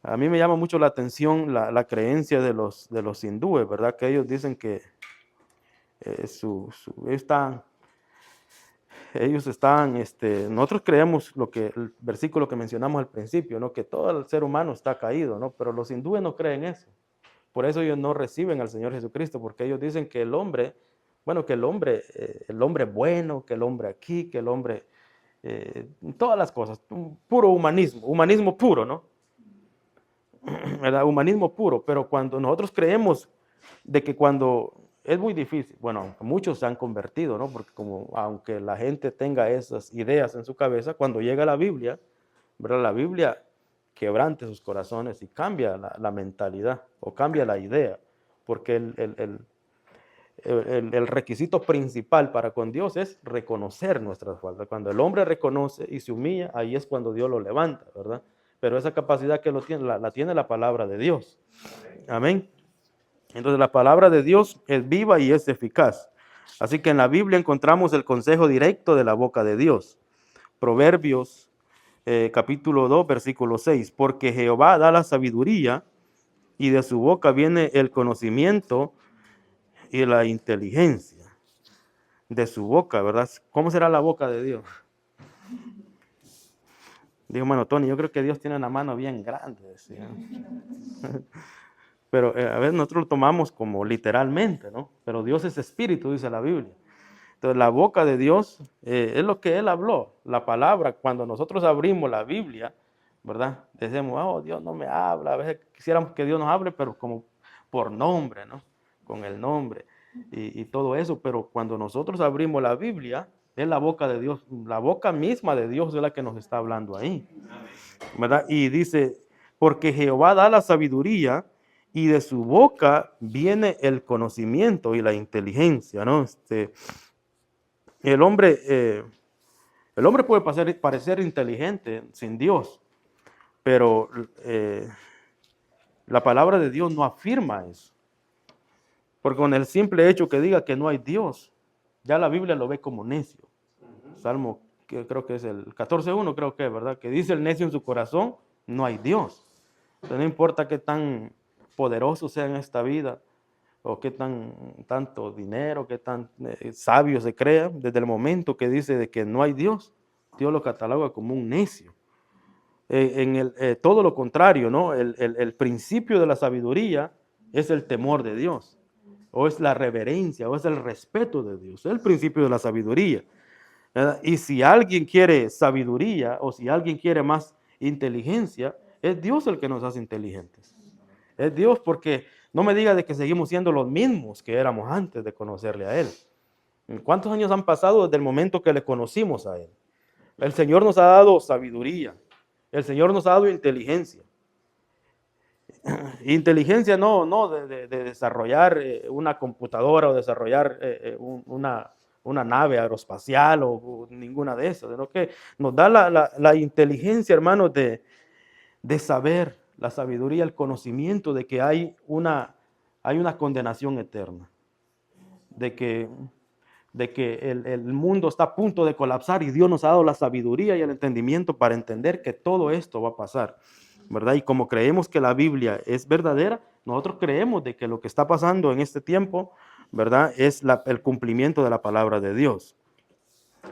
a mí me llama mucho la atención la creencia de los hindúes, ¿verdad? Que ellos dicen que nosotros creemos el versículo que mencionamos al principio, ¿no? Que todo el ser humano está caído, ¿no? Pero los hindúes no creen eso. Por eso ellos no reciben al Señor Jesucristo, porque ellos dicen que el hombre bueno, que el hombre bueno, que el hombre aquí, que el hombre, todas las cosas, puro humanismo puro, ¿no? ¿Verdad? Humanismo puro, pero cuando nosotros creemos de que cuando es muy difícil, bueno, muchos se han convertido, ¿no? Porque aunque la gente tenga esas ideas en su cabeza, cuando llega la Biblia, ¿verdad? La Biblia quebrante sus corazones y cambia la mentalidad o cambia la idea, porque el requisito principal para con Dios es reconocer nuestras faltas. Cuando el hombre reconoce y se humilla, ahí es cuando Dios lo levanta, ¿verdad? Pero esa capacidad que la tiene la palabra de Dios. Amén. Entonces la palabra de Dios es viva y es eficaz. Así que en la Biblia encontramos el consejo directo de la boca de Dios. Proverbios capítulo 2, versículo 6. Porque Jehová da la sabiduría y de su boca viene el conocimiento y la inteligencia. De su boca, ¿verdad? ¿Cómo será la boca de Dios? Dijo, hermano Tony, yo creo que Dios tiene una mano bien grande, decía. Pero a veces nosotros lo tomamos como literalmente, ¿no? Pero Dios es espíritu, dice la Biblia. Entonces la boca de Dios es lo que Él habló. La palabra, cuando nosotros abrimos la Biblia, ¿verdad? Decimos, oh, Dios no me habla. A veces quisiéramos que Dios nos hable, pero como por nombre, ¿no? Con el nombre y todo eso. Pero cuando nosotros abrimos la Biblia, es la boca de Dios, la boca misma de Dios es la que nos está hablando ahí, ¿verdad? Y dice, porque Jehová da la sabiduría y de su boca viene el conocimiento y la inteligencia, ¿no? El hombre puede parecer inteligente sin Dios, pero la palabra de Dios no afirma eso. Porque con el simple hecho que diga que no hay Dios, ya la Biblia lo ve como necio. Salmo, que creo que es el 14:1, creo que es, ¿verdad? Que dice el necio en su corazón, no hay Dios. Entonces, no importa qué tan poderoso sea en esta vida, o qué tanto dinero, qué tan sabio se crea, desde el momento que dice de que no hay Dios, Dios lo cataloga como un necio. Todo lo contrario, ¿no? El principio de la sabiduría es el temor de Dios, o es la reverencia, o es el respeto de Dios, es el principio de la sabiduría, ¿verdad? Y si alguien quiere sabiduría, o si alguien quiere más inteligencia, es Dios el que nos hace inteligentes. Es Dios, porque no me diga de que seguimos siendo los mismos que éramos antes de conocerle a Él. ¿Cuántos años han pasado desde el momento que le conocimos a Él? El Señor nos ha dado sabiduría. El Señor nos ha dado inteligencia. Inteligencia no de desarrollar una computadora o desarrollar una nave aeroespacial o ninguna de esas, sino que nos da la inteligencia, hermanos, de saber, la sabiduría, el conocimiento de que hay una condenación eterna, de que el mundo está a punto de colapsar y Dios nos ha dado la sabiduría y el entendimiento para entender que todo esto va a pasar, ¿verdad? Y como creemos que la Biblia es verdadera, nosotros creemos de que lo que está pasando en este tiempo, ¿verdad? Es el cumplimiento de la palabra de Dios.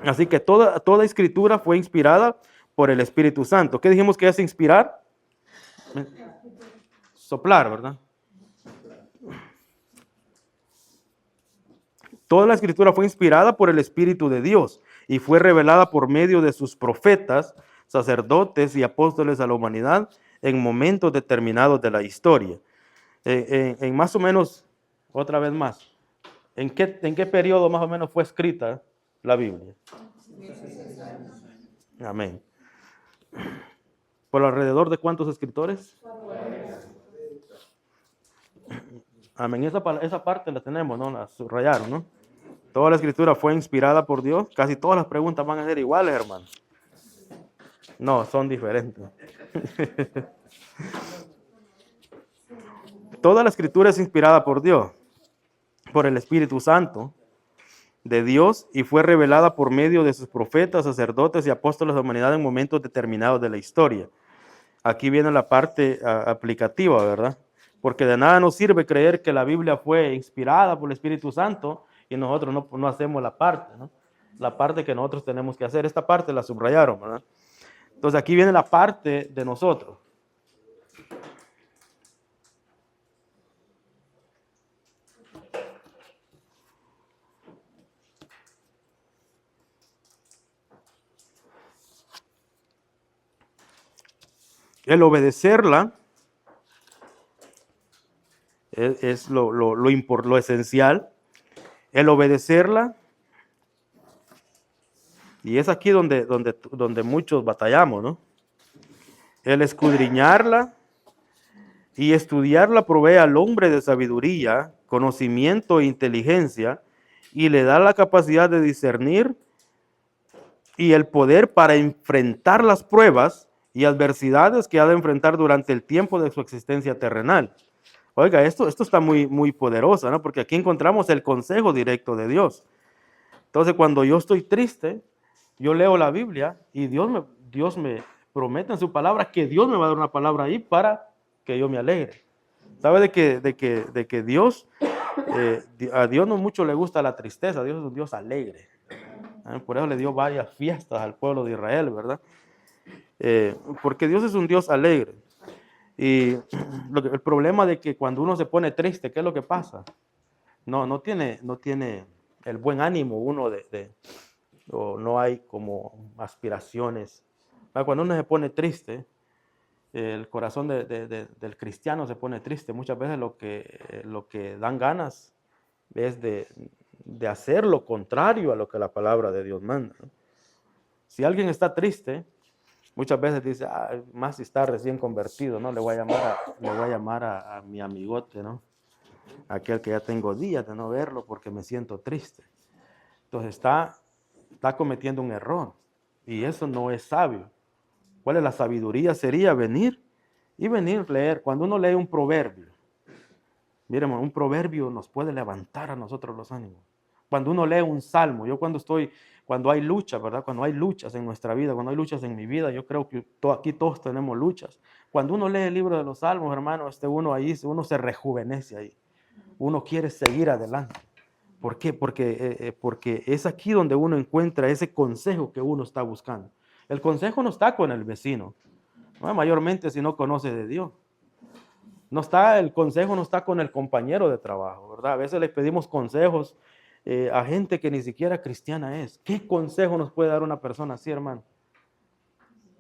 Así que toda escritura fue inspirada por el Espíritu Santo. ¿Qué dijimos que es inspirar? Soplar, ¿verdad? Toda la escritura fue inspirada por el Espíritu de Dios y fue revelada por medio de sus profetas, sacerdotes y apóstoles a la humanidad en momentos determinados de la historia. En más o menos, otra vez más, ¿en qué periodo más o menos fue escrita la Biblia? Amén. ¿Por alrededor de cuántos escritores? Amén. Esa parte la tenemos, ¿no? La subrayaron, ¿no? Toda la escritura fue inspirada por Dios. Casi todas las preguntas van a ser iguales, hermano. No, son diferentes. Toda la escritura es inspirada por Dios, por el Espíritu Santo de Dios, y fue revelada por medio de sus profetas, sacerdotes y apóstoles de la humanidad en momentos determinados de la historia. Aquí viene la parte aplicativa, ¿verdad? Porque de nada nos sirve creer que la Biblia fue inspirada por el Espíritu Santo y nosotros no hacemos la parte, ¿no? La parte que nosotros tenemos que hacer. Esta parte la subrayaron, ¿verdad? Entonces aquí viene la parte de nosotros. El obedecerla es lo esencial. El obedecerla, y es aquí donde muchos batallamos, ¿no? El escudriñarla y estudiarla provee al hombre de sabiduría, conocimiento e inteligencia, y le da la capacidad de discernir y el poder para enfrentar las pruebas y adversidades que ha de enfrentar durante el tiempo de su existencia terrenal. Oiga, esto está muy poderoso, ¿no? Porque aquí encontramos el consejo directo de Dios. Entonces, cuando yo estoy triste, yo leo la Biblia y Dios me promete en su palabra que Dios me va a dar una palabra ahí para que yo me alegre. ¿Sabe de que Dios, a Dios no mucho le gusta la tristeza? Dios es un Dios alegre. Por eso le dio varias fiestas al pueblo de Israel, ¿verdad? Porque Dios es un Dios alegre. Y el problema de que cuando uno se pone triste, ¿qué es lo que pasa? No tiene el buen ánimo uno o no hay como aspiraciones. Cuando uno se pone triste, el corazón del cristiano se pone triste. Muchas veces lo que dan ganas es de hacer lo contrario a lo que la palabra de Dios manda, ¿no? Si alguien está triste, muchas veces dice, más si está recién convertido, ¿no? Le voy a llamar a mi amigote, ¿no? Aquel que ya tengo días de no verlo porque me siento triste. Entonces está cometiendo un error y eso no es sabio. ¿Cuál es la sabiduría? Sería venir a leer. Cuando uno lee un proverbio, miren, un proverbio nos puede levantar a nosotros los ánimos. Cuando uno lee un salmo, yo cuando hay lucha, ¿verdad? Cuando hay luchas en nuestra vida, cuando hay luchas en mi vida, yo creo que aquí todos tenemos luchas. Cuando uno lee el libro de los salmos, hermano, uno se rejuvenece ahí. uno quiere seguir adelante. ¿Por qué? Porque es aquí donde uno encuentra ese consejo que uno está buscando. El consejo no está con el vecino, ¿no? Mayormente si no conoce de Dios. El consejo no está con el compañero de trabajo, ¿verdad? A veces le pedimos consejos a gente que ni siquiera cristiana es. ¿Qué consejo nos puede dar una persona así, hermano?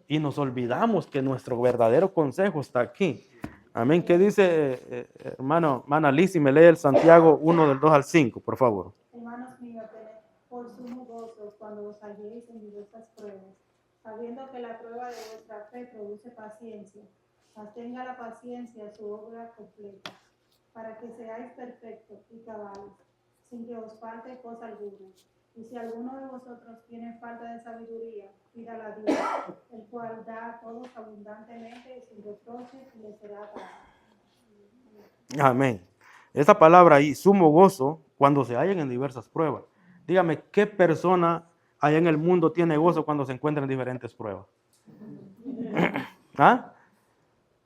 Y nos olvidamos que nuestro verdadero consejo está aquí. Amén. ¿Qué dice, hermana Liz? Si me lee el Santiago 1 del 2 al 5, por favor. Hermanos míos, tened por sumo gozo cuando os halléis en diversas pruebas, sabiendo que la prueba de vuestra fe produce paciencia. Mas tenga la paciencia su obra completa, para que seáis perfectos y cabales, sin que os falte cosa alguna. Y si alguno de vosotros tiene falta de sabiduría, pídala a Dios, el cual da a todos abundantemente sin reproche y le será dado. Amén. Esa palabra ahí, sumo gozo, cuando se hallan en diversas pruebas. Dígame, ¿qué persona allá en el mundo tiene gozo cuando se encuentra en diferentes pruebas? ¿Ah?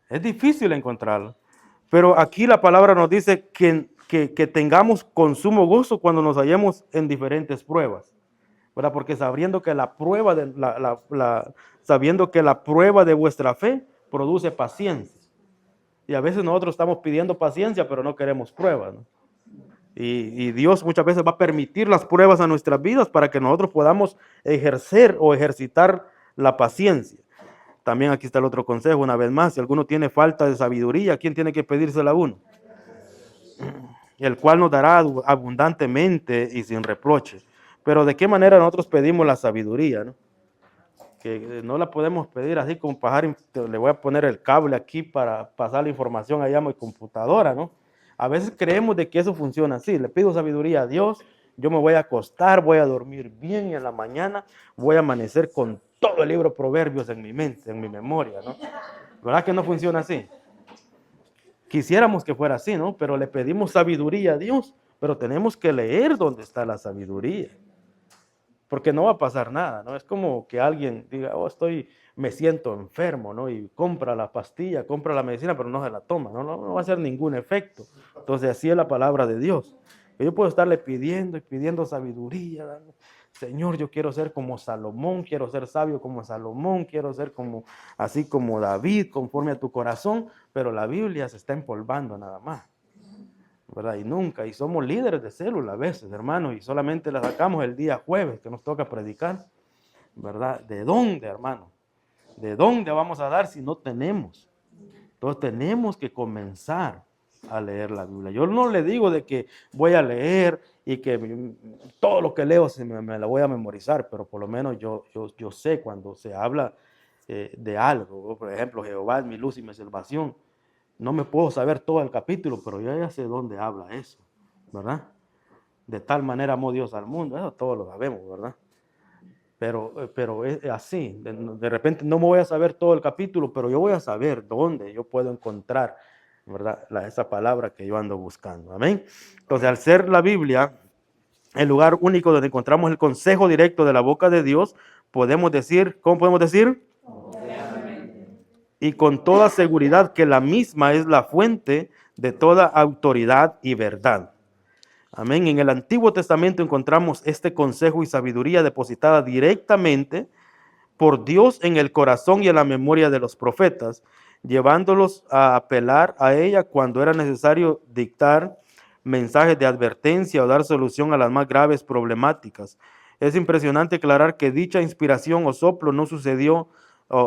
Es difícil encontrarlo. Pero aquí la palabra nos dice que tengamos con sumo gozo cuando nos hallemos en diferentes pruebas, ¿verdad? Porque sabiendo que la prueba de vuestra fe produce paciencia. Y a veces nosotros estamos pidiendo paciencia, pero no queremos pruebas, ¿no? Y Dios muchas veces va a permitir las pruebas a nuestras vidas para que nosotros podamos ejercer o ejercitar la paciencia. También aquí está el otro consejo, una vez más, si alguno tiene falta de sabiduría, ¿quién tiene que pedírsela a uno? El cual nos dará abundantemente y sin reproche. Pero ¿de qué manera nosotros pedimos la sabiduría, no? Que no la podemos pedir así como pasar, le voy a poner el cable aquí para pasar la información allá a mi computadora, ¿no? A veces creemos de que eso funciona así, le pido sabiduría a Dios, yo me voy a acostar, voy a dormir bien y en la mañana voy a amanecer con todo el libro Proverbios en mi mente, en mi memoria, ¿no? ¿Verdad que no funciona así? Quisiéramos que fuera así, ¿no? Pero le pedimos sabiduría a Dios, pero tenemos que leer dónde está la sabiduría. Porque no va a pasar nada, ¿no? Es como que alguien diga, me siento enfermo, ¿no? Y compra la pastilla, compra la medicina, pero no se la toma, ¿no? No va a hacer ningún efecto. Entonces así es la palabra de Dios. Yo puedo estarle pidiendo y pidiendo sabiduría, ¿no? Señor, yo quiero ser como Salomón, quiero ser sabio como Salomón, quiero ser así como David, conforme a tu corazón, pero la Biblia se está empolvando nada más, ¿verdad? Y somos líderes de célula a veces, hermanos, y solamente la sacamos el día jueves que nos toca predicar, ¿verdad? ¿De dónde, hermano? ¿De dónde vamos a dar si no tenemos? Entonces tenemos que comenzar a leer la Biblia. Yo no le digo de que voy a leer y que todo lo que leo me la voy a memorizar, pero por lo menos yo sé cuando se habla de algo. Por ejemplo, Jehová es mi luz y mi salvación. No me puedo saber todo el capítulo, pero yo ya sé dónde habla eso, ¿verdad? De tal manera amó Dios al mundo, eso todos lo sabemos, ¿verdad? Pero es así, de repente no me voy a saber todo el capítulo, pero yo voy a saber dónde yo puedo encontrar, ¿verdad? Esa palabra que yo ando buscando, amén. Entonces, al ser la Biblia el lugar único donde encontramos el consejo directo de la boca de Dios, podemos decir, ¿cómo podemos decir? Y con toda seguridad que la misma es la fuente de toda autoridad y verdad. Amén. En el Antiguo Testamento encontramos este consejo y sabiduría depositada directamente por Dios en el corazón y en la memoria de los profetas, llevándolos a apelar a ella cuando era necesario dictar mensajes de advertencia o dar solución a las más graves problemáticas. Es impresionante aclarar que dicha inspiración o soplo no sucedió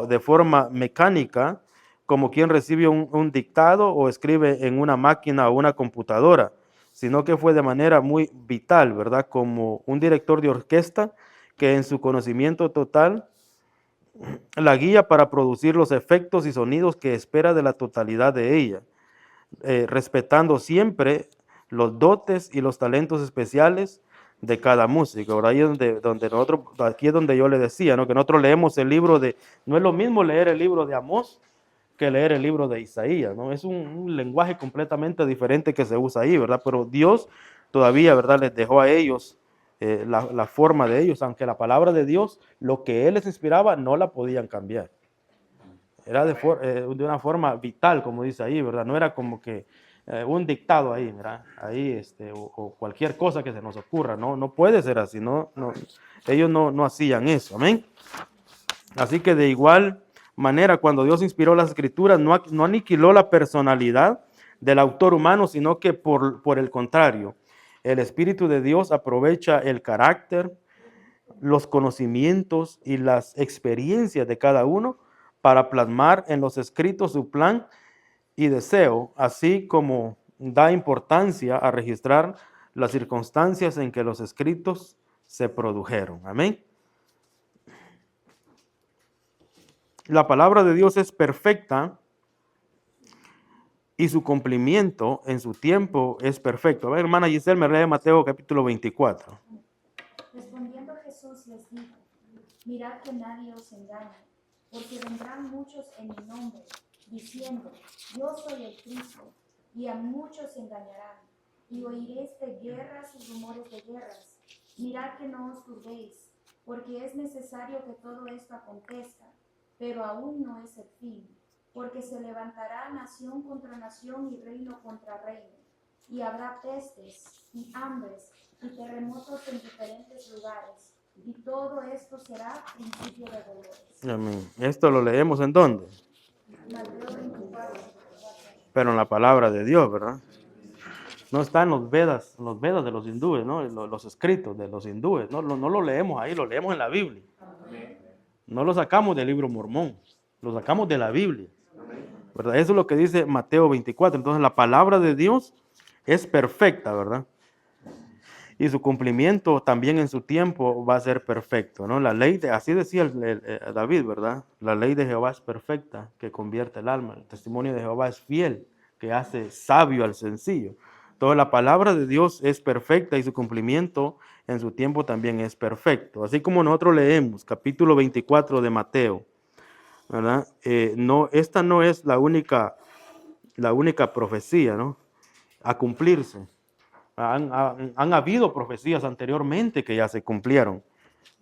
de forma mecánica, como quien recibe un dictado o escribe en una máquina o una computadora, sino que fue de manera muy vital, ¿verdad? Como un director de orquesta que en su conocimiento total la guía para producir los efectos y sonidos que espera de la totalidad de ella, respetando siempre los dotes y los talentos especiales de cada músico. Ahora ahí es donde nosotros, aquí es donde yo le decía, ¿no? Que nosotros leemos el libro no es lo mismo leer el libro de Amós que leer el libro de Isaías, ¿no? Es un lenguaje completamente diferente que se usa ahí, ¿verdad? Pero Dios todavía, ¿verdad? Les dejó a ellos la forma de ellos, aunque la palabra de Dios, lo que Él les inspiraba, no la podían cambiar. Era de una forma vital, como dice ahí, ¿verdad? No era como que un dictado ahí, ¿verdad? Ahí, o cualquier cosa que se nos ocurra, no puede ser así, ellos no hacían eso, amén. Así que de igual manera, cuando Dios inspiró las escrituras, no aniquiló la personalidad del autor humano, sino que por el contrario, el Espíritu de Dios aprovecha el carácter, los conocimientos y las experiencias de cada uno para plasmar en los escritos su plan y deseo, así como da importancia a registrar las circunstancias en que los escritos se produjeron. Amén. La palabra de Dios es perfecta y su cumplimiento en su tiempo es perfecto. A ver, hermana Giselle, me lee Mateo capítulo 24. Respondiendo Jesús les dijo, mirad que nadie os engañe, porque vendrán muchos en mi nombre, diciendo, yo soy el Cristo, y a muchos engañarán, y oiréis de guerras y rumores de guerras. Mirad que no os turbéis, porque es necesario que todo esto acontezca, pero aún no es el fin, porque se levantará nación contra nación y reino contra reino, y habrá pestes y hambres y terremotos en diferentes lugares, y todo esto será principio de dolores. Amén. Esto lo leemos ¿en dónde? Mateo 24. Pero en la palabra de Dios, ¿verdad? No está en los Vedas de los hindúes, ¿no? Los escritos de los hindúes, no lo leemos ahí, lo leemos en la Biblia. No lo sacamos del libro mormón, lo sacamos de la Biblia, ¿verdad? Eso es lo que dice Mateo 24. Entonces la palabra de Dios es perfecta, ¿verdad? Y su cumplimiento también en su tiempo va a ser perfecto, ¿no? La ley, así decía David, ¿verdad? La ley de Jehová es perfecta, que convierte el alma. El testimonio de Jehová es fiel, que hace sabio al sencillo. Toda la palabra de Dios es perfecta y su cumplimiento en su tiempo también es perfecto. Así como nosotros leemos capítulo 24 de Mateo, ¿verdad? Esta no es la única profecía, ¿no? A cumplirse. Han habido profecías anteriormente que ya se cumplieron,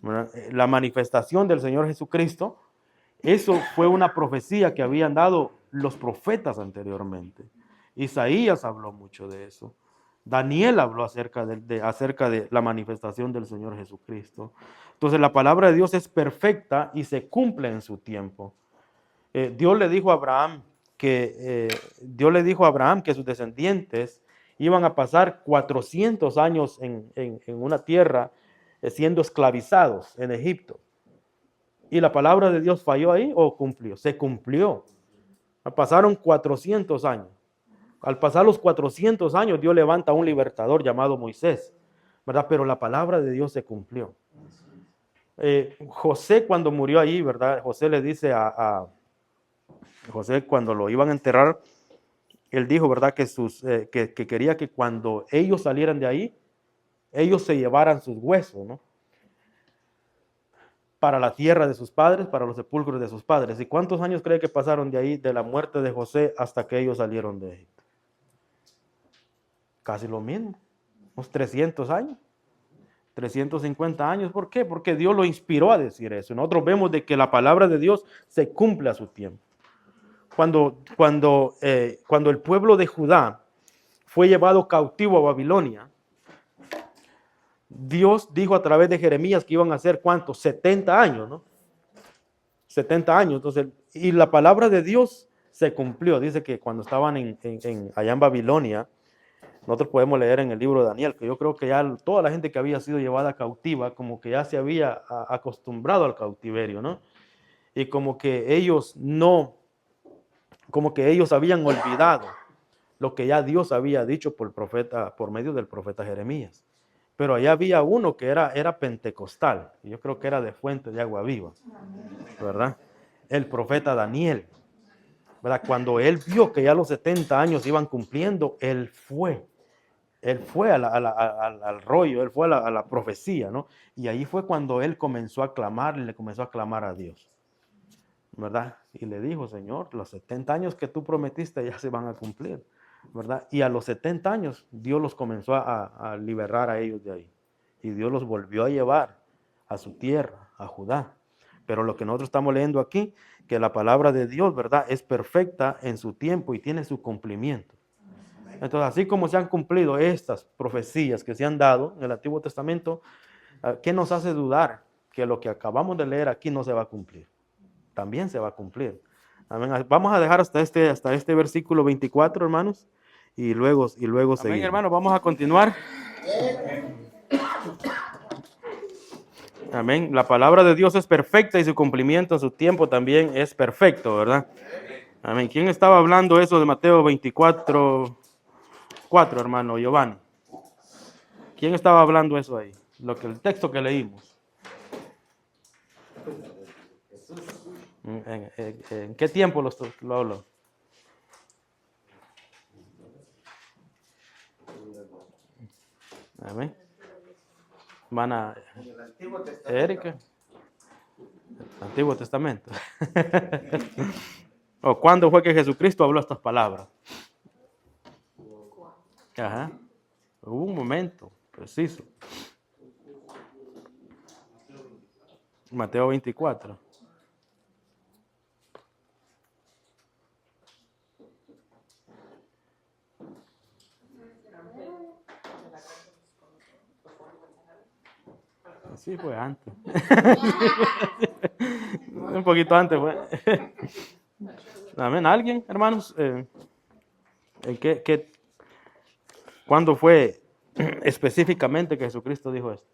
¿verdad? La manifestación del Señor Jesucristo, eso fue una profecía que habían dado los profetas anteriormente. Isaías habló mucho de eso. Daniel habló acerca de la manifestación del Señor Jesucristo. Entonces la palabra de Dios es perfecta y se cumple en su tiempo. Dios le dijo a Abraham que sus descendientes iban a pasar 400 años en una tierra siendo esclavizados en Egipto. ¿Y la palabra de Dios falló ahí o cumplió? Se cumplió. Pasaron 400 años. Al pasar los 400 años, Dios levanta a un libertador llamado Moisés, ¿verdad? Pero la palabra de Dios se cumplió. José cuando murió ahí, ¿verdad? José le dice José cuando lo iban a enterrar, él dijo, ¿verdad? Que quería que cuando ellos salieran de ahí, ellos se llevaran sus huesos, ¿no? Para la tierra de sus padres, para los sepulcros de sus padres. ¿Y cuántos años cree que pasaron de ahí, de la muerte de José, hasta que ellos salieron de Egipto? Casi lo mismo, unos 300 años, 350 años. ¿Por qué? Porque Dios lo inspiró a decir eso. Nosotros vemos de que la palabra de Dios se cumple a su tiempo. Cuando el pueblo de Judá fue llevado cautivo a Babilonia, Dios dijo a través de Jeremías que iban a ser ¿cuántos? 70 años, ¿no? 70 años. Entonces, y la palabra de Dios se cumplió. Dice que cuando estaban allá en Babilonia, nosotros podemos leer en el libro de Daniel, que yo creo que ya toda la gente que había sido llevada cautiva, como que ya se había acostumbrado al cautiverio, ¿no? Y como que ellos habían olvidado lo que ya Dios había dicho por medio del profeta Jeremías. Pero allá había uno que era pentecostal, y yo creo que era de Fuente de Agua Viva, ¿verdad? El profeta Daniel, ¿verdad? Cuando él vio que ya los 70 años iban cumpliendo, él fue al rollo, él fue a la profecía, ¿no? Y ahí fue cuando él comenzó a clamar, le comenzó a clamar a Dios, ¿verdad? Y le dijo, Señor, los 70 años que tú prometiste ya se van a cumplir, ¿verdad? Y a los 70 años Dios los comenzó a liberar a ellos de ahí. Y Dios los volvió a llevar a su tierra, a Judá. Pero lo que nosotros estamos leyendo aquí, que la palabra de Dios, ¿verdad? Es perfecta en su tiempo y tiene su cumplimiento. Entonces, así como se han cumplido estas profecías que se han dado en el Antiguo Testamento, ¿qué nos hace dudar que lo que acabamos de leer aquí no se va a cumplir? También se va a cumplir. Amén. Vamos a dejar hasta este versículo 24, hermanos, y luego seguimos. Amén, hermanos, vamos a continuar. Amén. La palabra de Dios es perfecta y su cumplimiento en su tiempo también es perfecto, ¿verdad? Amén. ¿Quién estaba hablando eso de Mateo 24, 4, hermano Giovanni? ¿Quién estaba hablando eso ahí? El texto que leímos. ¿En qué tiempo lo habló? Amén. Van a el Antiguo Testamento. Erika. El Antiguo Testamento. ¿O cuándo fue que Jesucristo habló estas palabras? Ajá. Hubo un momento preciso. Mateo 24. Sí, fue antes. Un poquito antes fue. Amén. ¿Alguien, hermanos? ¿Cuándo fue específicamente que Jesucristo dijo esto?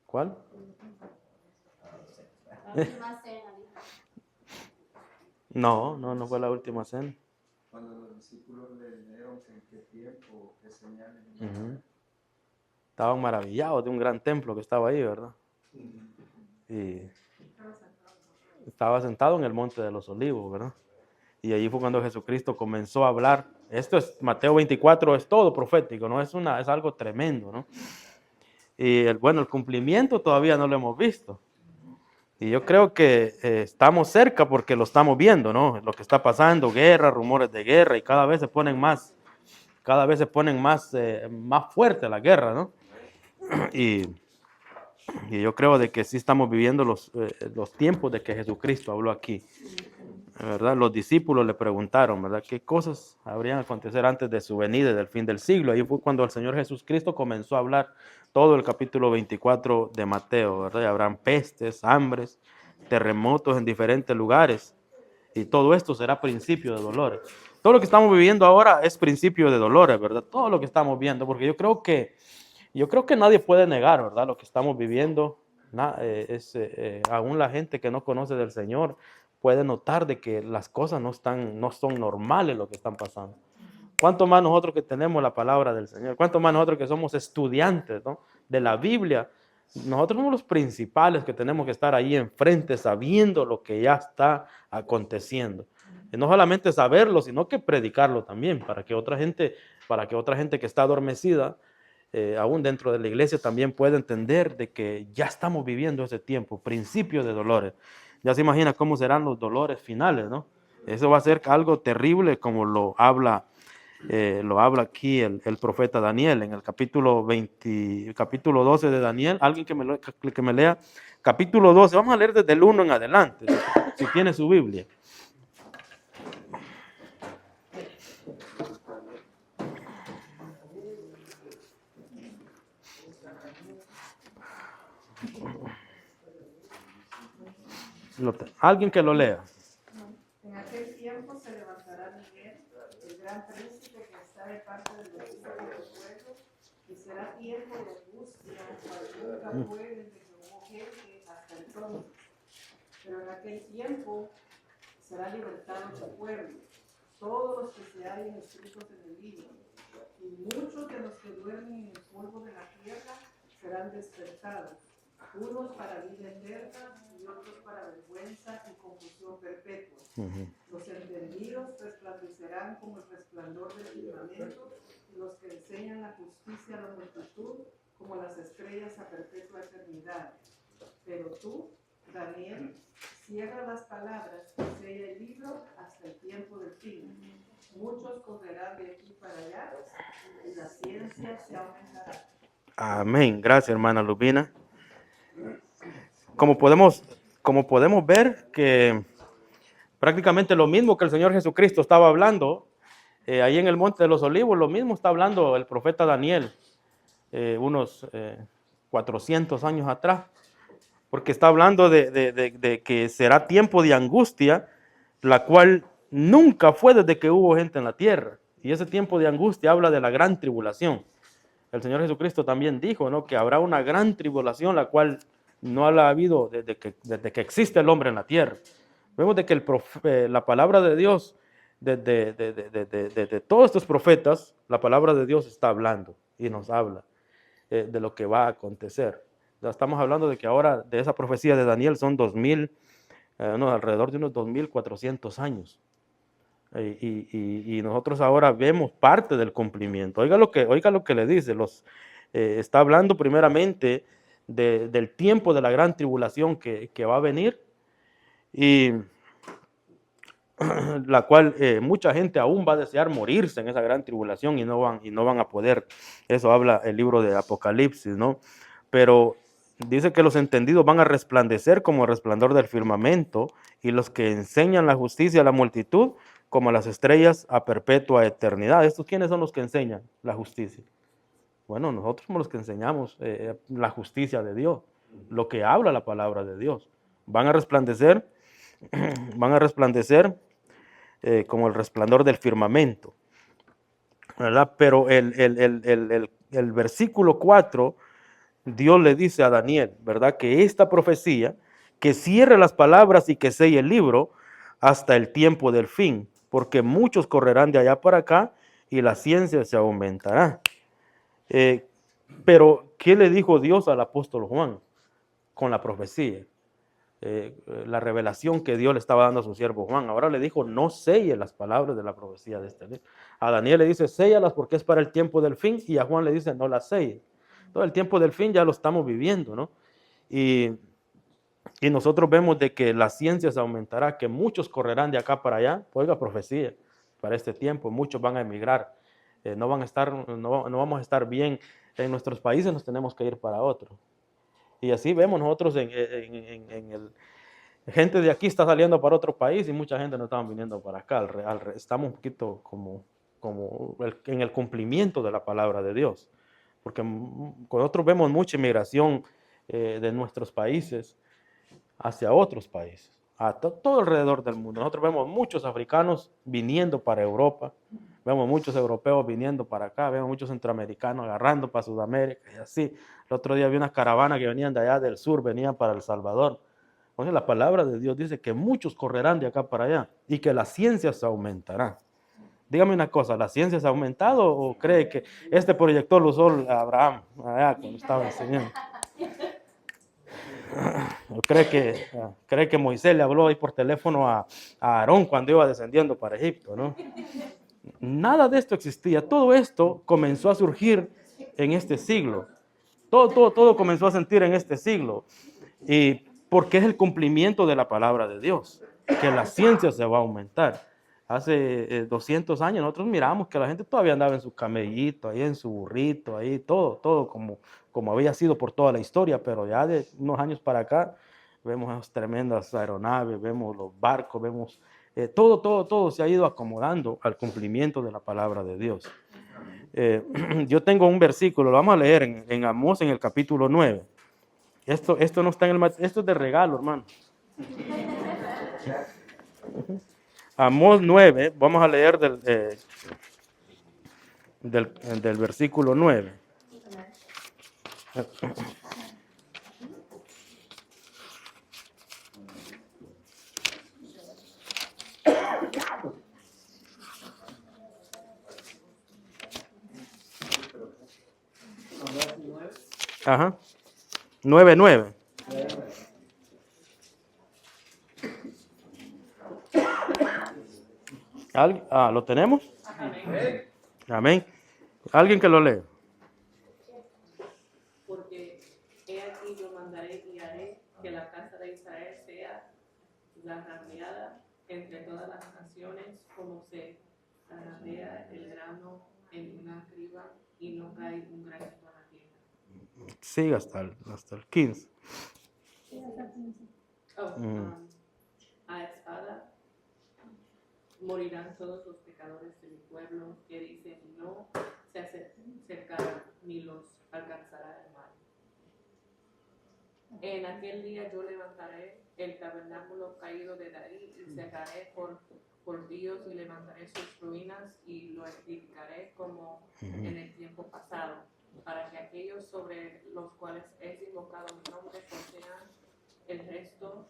¿Cuál? No fue la última cena. Cuando los discípulos le dijeron que en qué tiempo, qué señales. Estaban maravillados de un gran templo que estaba ahí, ¿verdad? Y estaba sentado en el monte de los olivos, ¿verdad? Y allí fue cuando Jesucristo comenzó a hablar. Esto es Mateo 24, es todo profético, ¿no? Es algo tremendo, ¿no? Y el cumplimiento todavía no lo hemos visto. Y yo creo que estamos cerca porque lo estamos viendo, ¿no? Lo que está pasando, guerra, rumores de guerra, y cada vez se ponen más fuerte la guerra, ¿no? Y yo creo de que sí estamos viviendo los tiempos de que Jesucristo habló aquí, ¿verdad? Los discípulos le preguntaron, ¿verdad? ¿Qué cosas habrían acontecer antes de su venida y del fin del siglo? Ahí fue cuando el Señor Jesucristo comenzó a hablar todo el capítulo 24 de Mateo, ¿verdad? Y habrán pestes, hambres, terremotos en diferentes lugares, y todo esto será principio de dolores. Todo lo que estamos viviendo ahora es principio de dolores, ¿verdad? Todo lo que estamos viendo, porque yo creo que nadie puede negar, ¿verdad? Lo que estamos viviendo, aún la gente que no conoce del Señor puede notar de que las cosas no son normales lo que están pasando. ¿Cuánto más nosotros que tenemos la palabra del Señor? ¿Cuánto más nosotros que somos estudiantes, ¿no?, de la Biblia? Nosotros somos los principales que tenemos que estar ahí enfrente sabiendo lo que ya está aconteciendo. Y no solamente saberlo, sino que predicarlo también para que otra gente que está adormecida, aún dentro de la iglesia, también pueda entender de que ya estamos viviendo ese tiempo, principio de dolores. Ya se imagina cómo serán los dolores finales, ¿no? Eso va a ser algo terrible, como lo habla aquí el profeta Daniel en el capítulo 12 de Daniel. Alguien que me lea capítulo 12. Vamos a leer desde el 1 en adelante, si tiene su Biblia. Alguien que lo lea. En aquel tiempo se levantará Miguel, el gran príncipe que está de parte de los hijos de tu pueblo, y será tiempo de angustia, cual nunca fue desde que hubo gente hasta entonces. Pero en aquel tiempo será libertado tu pueblo, todos los que se hallen escritos en el libro, y muchos de los que duermen en el polvo de la tierra serán despertados, unos para vida eterna y otros para vergüenza y confusión perpetua. Los entendidos resplandecerán como el resplandor del firmamento, y los que enseñan la justicia a la multitud como las estrellas a perpetua eternidad. Pero tú, Daniel, cierra las palabras y sella el libro hasta el tiempo del fin. Muchos correrán de aquí para allá y la ciencia se aumentará. Amén. Gracias, hermana Lubina. Como podemos ver que prácticamente lo mismo que el Señor Jesucristo estaba hablando ahí en el Monte de los Olivos, lo mismo está hablando el profeta Daniel unos 400 años atrás, porque está hablando de que será tiempo de angustia, la cual nunca fue desde que hubo gente en la tierra. Y ese tiempo de angustia habla de la gran tribulación. El Señor Jesucristo también dijo, ¿no?, que habrá una gran tribulación, la cual no la ha habido desde que existe el hombre en la tierra. Vemos de que la palabra de Dios, de todos estos profetas, la palabra de Dios está hablando y nos habla de lo que va a acontecer. Ya estamos hablando de que ahora de esa profecía de Daniel son 2000, alrededor de unos 2400 años. Y nosotros ahora vemos parte del cumplimiento. Oiga lo que le dice. Está hablando primeramente del tiempo de la gran tribulación que va a venir, y la cual mucha gente aún va a desear morirse en esa gran tribulación y no van a poder. Eso habla el libro de Apocalipsis, ¿no? Pero dice que los entendidos van a resplandecer como el resplandor del firmamento, y los que enseñan la justicia a la multitud como las estrellas a perpetua eternidad. ¿Estos quiénes son los que enseñan la justicia? Bueno, nosotros somos los que enseñamos la justicia de Dios, lo que habla la palabra de Dios. Van a resplandecer como el resplandor del firmamento, ¿verdad? Pero el versículo 4, Dios le dice a Daniel, ¿verdad?, que esta profecía, que cierre las palabras y que selle el libro hasta el tiempo del fin, porque muchos correrán de allá para acá y la ciencia se aumentará. Pero, ¿qué le dijo Dios al apóstol Juan con la profecía? La revelación que Dios le estaba dando a su siervo Juan. Ahora le dijo, no selle las palabras de la profecía de este libro. A Daniel le dice, séllalas porque es para el tiempo del fin, y a Juan le dice, no las selle. Todo el tiempo del fin ya lo estamos viviendo, ¿no? Y nosotros vemos de que la ciencia se aumentará, que muchos correrán de acá para allá. Oiga, profecía, para este tiempo, muchos van a emigrar. No vamos a estar bien en nuestros países, nos tenemos que ir para otro. Y así vemos nosotros gente de aquí está saliendo para otro país y mucha gente no está viniendo para acá. Estamos un poquito como en el cumplimiento de la palabra de Dios. Porque nosotros vemos mucha inmigración de nuestros países hacia otros países, a todo alrededor del mundo. Nosotros vemos muchos africanos viniendo para Europa, vemos muchos europeos viniendo para acá, vemos muchos centroamericanos agarrando para Sudamérica y así. El otro día vi unas caravanas que venían de allá del sur, venían para El Salvador. Entonces la palabra de Dios dice que muchos correrán de acá para allá y que la ciencia se aumentará. Dígame una cosa, ¿la ciencia se ha aumentado o cree que este proyector lo usó Abraham allá cuando estaba enseñando? ¿Cree que Moisés le habló ahí por teléfono a Aarón cuando iba descendiendo para Egipto, no? Nada de esto existía. Todo esto comenzó a surgir en este siglo. Todo comenzó a sentir en este siglo. Y porque es el cumplimiento de la palabra de Dios, que la ciencia se va a aumentar. Hace 200 años nosotros miramos que la gente todavía andaba en su camellito, ahí en su burrito, ahí todo como había sido por toda la historia, pero ya de unos años para acá vemos esas tremendas aeronaves, vemos los barcos, vemos todo se ha ido acomodando al cumplimiento de la palabra de Dios. Yo tengo un versículo, lo vamos a leer en Amós en el capítulo 9. Esto no está en el esto es de regalo, hermano. Amós 9, vamos a leer del versículo 9. Ajá. 9:9. ¿Lo tenemos? Amén. Amén. ¿Alguien que lo lee? Porque he aquí yo mandaré y haré que la casa de Israel sea zarandeada entre todas las naciones, como se zarandea el grano en una criba y no cae un granito a la tierra. Sí, hasta el 15. A espada Morirán todos los pecadores de mi pueblo que dicen no se acercarán ni los alcanzará el mal. En aquel día yo levantaré el tabernáculo caído de David y cerraré por Dios y levantaré sus ruinas y lo edificaré como en el tiempo pasado, para que aquellos sobre los cuales es invocado mi nombre posean el resto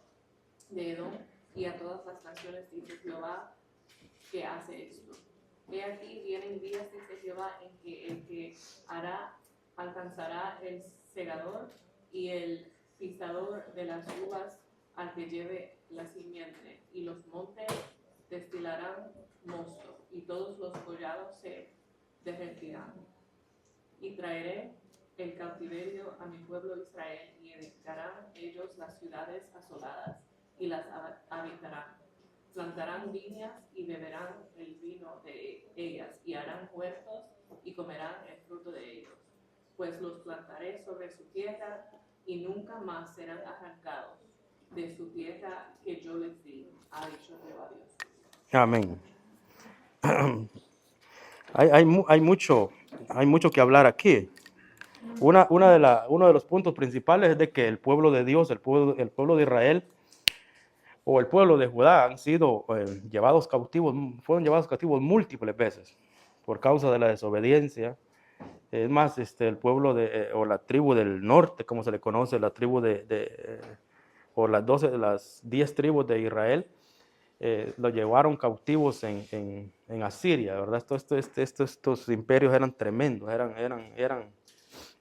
de Edom y a todas las naciones, dice Jehová, que hace esto. He aquí vienen días, dice Jehová, en que el que hará alcanzará el segador y el pisador de las uvas al que lleve la simiente, y los montes destilarán mosto, y todos los collados se derretirán. Y traeré el cautiverio a mi pueblo Israel, y edificarán ellos las ciudades asoladas, y las habitarán. Plantarán viñas y beberán el vino de ellas, y harán huertos y comerán el fruto de ellos. Pues los plantaré sobre su tierra y nunca más serán arrancados de su tierra que yo les di, ha dicho Jehová Dios. Amén. Hay mucho que hablar aquí. Uno de los puntos principales es de que el pueblo de Dios, el pueblo de Israel, o el pueblo de Judá han sido fueron llevados cautivos múltiples veces por causa de la desobediencia. Es más, el pueblo o la tribu del norte, como se le conoce, la tribu o las 10 tribus de Israel, lo llevaron cautivos en Asiria, ¿verdad? Estos imperios eran tremendos,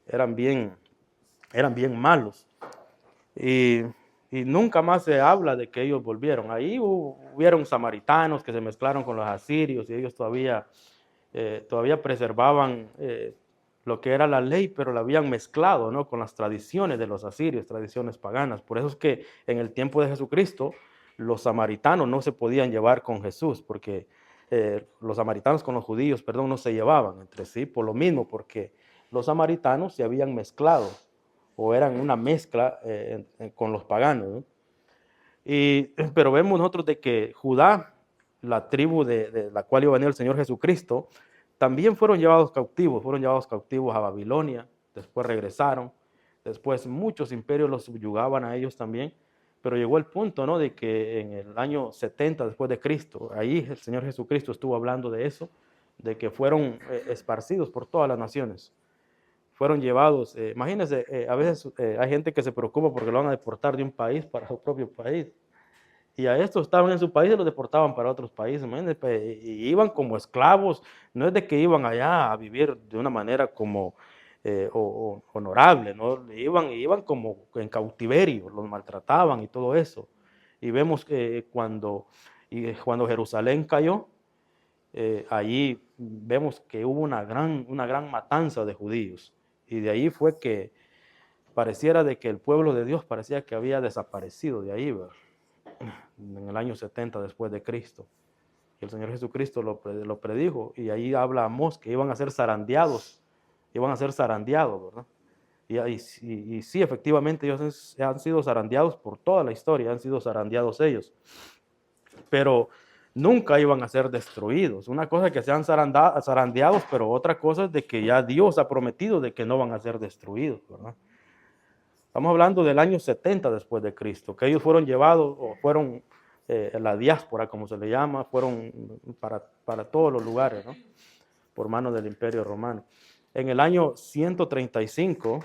eran bien malos. Y nunca más se habla de que ellos volvieron. Ahí hubieron samaritanos que se mezclaron con los asirios y ellos todavía preservaban lo que era la ley, pero la habían mezclado, ¿no?, con las tradiciones de los asirios, tradiciones paganas. Por eso es que en el tiempo de Jesucristo los samaritanos no se podían llevar con Jesús, porque los samaritanos con los judíos, no se llevaban entre sí, por lo mismo, porque los samaritanos se habían mezclado o eran una mezcla con los paganos, ¿no? Pero vemos nosotros de que Judá, la tribu de la cual iba a venir el Señor Jesucristo, también fueron llevados cautivos a Babilonia, después regresaron, después muchos imperios los subyugaban a ellos también, pero llegó el punto, ¿no?, de que en el año 70 después de Cristo, ahí el Señor Jesucristo estuvo hablando de eso, de que fueron esparcidos por todas las naciones. Fueron llevados, imagínense, a veces hay gente que se preocupa porque lo van a deportar de un país para su propio país. Y a estos estaban en su país y los deportaban para otros países, imagínense, y iban como esclavos. No es de que iban allá a vivir de una manera como honorable, ¿no? Iban como en cautiverio, los maltrataban y todo eso. Y vemos que cuando Jerusalén cayó, allí vemos que hubo una gran matanza de judíos. Y de ahí fue que pareciera de que el pueblo de Dios parecía que había desaparecido de ahí, ¿verdad?, en el año 70 después de Cristo. Y el Señor Jesucristo lo predijo, y ahí habla Amós que iban a ser zarandeados, ¿verdad? Y sí, efectivamente ellos han sido zarandeados por toda la historia, han sido zarandeados ellos. Pero nunca iban a ser destruidos. Una cosa es que sean zarandeados, pero otra cosa es de que ya Dios ha prometido de que no van a ser destruidos, ¿verdad? Estamos hablando del año 70 después de Cristo, que ellos fueron llevados, o fueron la diáspora, como se le llama, fueron para todos los lugares, ¿no?, por mano del Imperio Romano. En el año 135,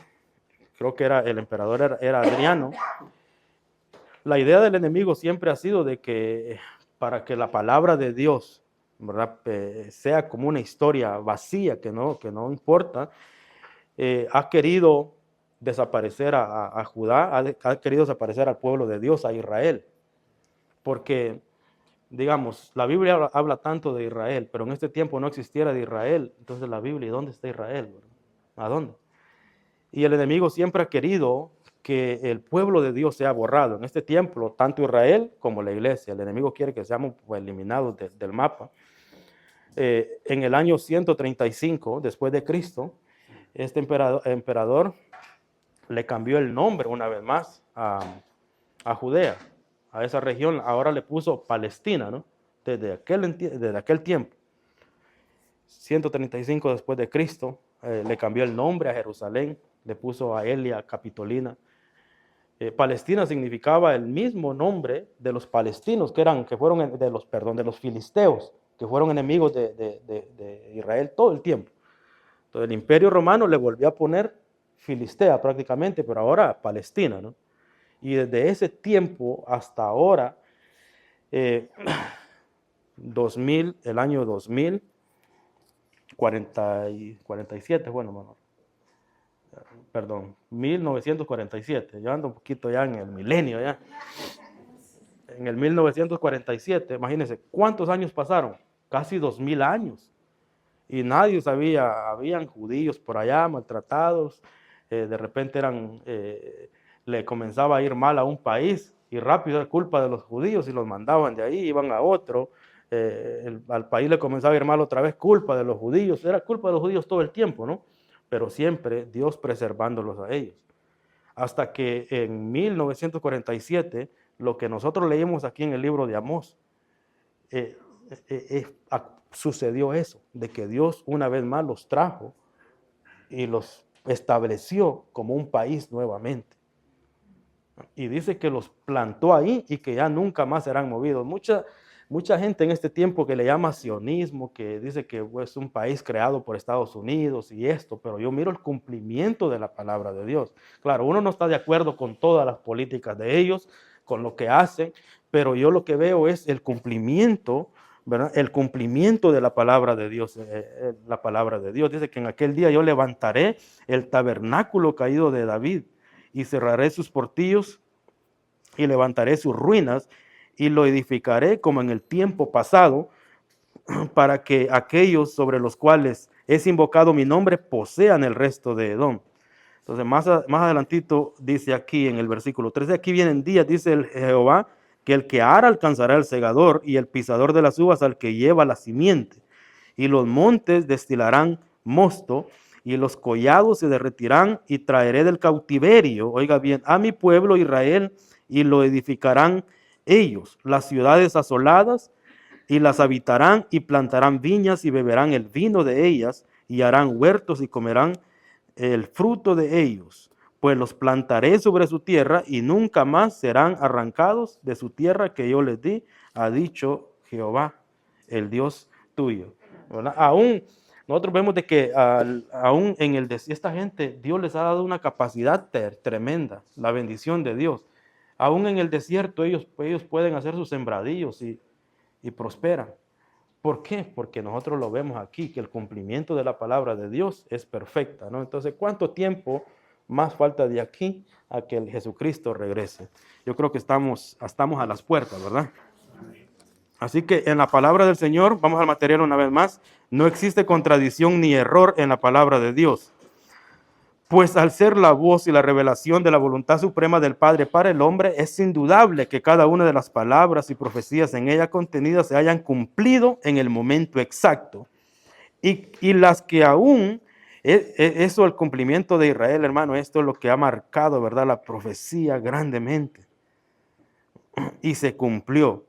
creo que el emperador era Adriano. La idea del enemigo siempre ha sido de que para que la palabra de Dios, ¿verdad?, sea como una historia vacía, que no importa, ha querido desaparecer a Judá, ha querido desaparecer al pueblo de Dios, a Israel. Porque, digamos, la Biblia habla tanto de Israel, pero en este tiempo no existiera de Israel. Entonces la Biblia, ¿dónde está Israel, verdad? ¿A dónde? Y el enemigo siempre ha querido que el pueblo de Dios sea borrado. En este tiempo, tanto Israel como la iglesia, el enemigo quiere que seamos eliminados del mapa. En el año 135 después de Cristo, este emperador le cambió el nombre una vez más a Judea, a esa región. Ahora le puso Palestina, ¿no?, desde aquel tiempo, 135 después de Cristo, le cambió el nombre a Jerusalén, le puso a Elia Capitolina. Palestina significaba el mismo nombre de los palestinos, que fueron de los filisteos, que fueron enemigos de Israel todo el tiempo. Entonces el Imperio Romano le volvió a poner Filistea prácticamente, pero ahora Palestina, ¿no? Y desde ese tiempo hasta ahora, el año 47, bueno, perdón, 1947, yo ando un poquito ya en el milenio ya. En el 1947, imagínense, ¿cuántos años pasaron? Casi 2000 años. Y nadie sabía, habían judíos por allá maltratados, de repente le comenzaba a ir mal a un país y rápido era culpa de los judíos y los mandaban de ahí, iban a otro, al país le comenzaba a ir mal otra vez, culpa de los judíos, era culpa de los judíos todo el tiempo, ¿no? Pero siempre Dios preservándolos a ellos. Hasta que en 1947, lo que nosotros leímos aquí en el libro de Amós, sucedió eso, de que Dios una vez más los trajo y los estableció como un país nuevamente. Y dice que los plantó ahí y que ya nunca más serán movidos. Mucha gente en este tiempo que le llama sionismo, que dice que es un país creado por Estados Unidos y esto, pero yo miro el cumplimiento de la palabra de Dios. Claro, uno no está de acuerdo con todas las políticas de ellos, con lo que hacen, pero yo lo que veo es el cumplimiento, ¿verdad? El cumplimiento de la palabra de Dios. La palabra de Dios dice que en aquel día yo levantaré el tabernáculo caído de David y cerraré sus portillos y levantaré sus ruinas y lo edificaré como en el tiempo pasado, para que aquellos sobre los cuales es invocado mi nombre posean el resto de Edom. Entonces más adelantito dice aquí en el versículo 13, aquí vienen días, dice el Jehová, que el que ara alcanzará el segador y el pisador de las uvas al que lleva la simiente. Y los montes destilarán mosto y los collados se derretirán y traeré del cautiverio, oiga bien, a mi pueblo Israel y lo edificarán ellos, las ciudades asoladas, y las habitarán y plantarán viñas y beberán el vino de ellas y harán huertos y comerán el fruto de ellos, pues los plantaré sobre su tierra y nunca más serán arrancados de su tierra que yo les di, ha dicho Jehová, el Dios tuyo. ¿Verdad? Aún nosotros vemos de que aún en el desierto, esta gente, Dios les ha dado una capacidad tremenda, la bendición de Dios. Aún en el desierto ellos pueden hacer sus sembradillos y prosperan. ¿Por qué? Porque nosotros lo vemos aquí, que el cumplimiento de la palabra de Dios es perfecta, ¿no? Entonces, ¿cuánto tiempo más falta de aquí a que el Jesucristo regrese? Yo creo que estamos a las puertas, ¿verdad? Así que en la palabra del Señor, vamos al material una vez más, no existe contradicción ni error en la palabra de Dios. Pues al ser la voz y la revelación de la voluntad suprema del Padre para el hombre, es indudable que cada una de las palabras y profecías en ella contenidas se hayan cumplido en el momento exacto. Y las que aún, eso el cumplimiento de Israel, hermano, esto es lo que ha marcado, ¿verdad?, la profecía grandemente. Y se cumplió,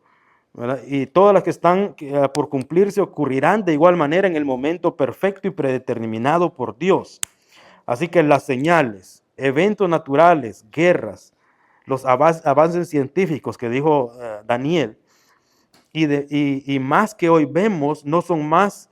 ¿verdad? Y todas las que están por cumplirse ocurrirán de igual manera en el momento perfecto y predeterminado por Dios. Así que las señales, eventos naturales, guerras, los avances científicos que dijo Daniel, y más que hoy vemos, no son más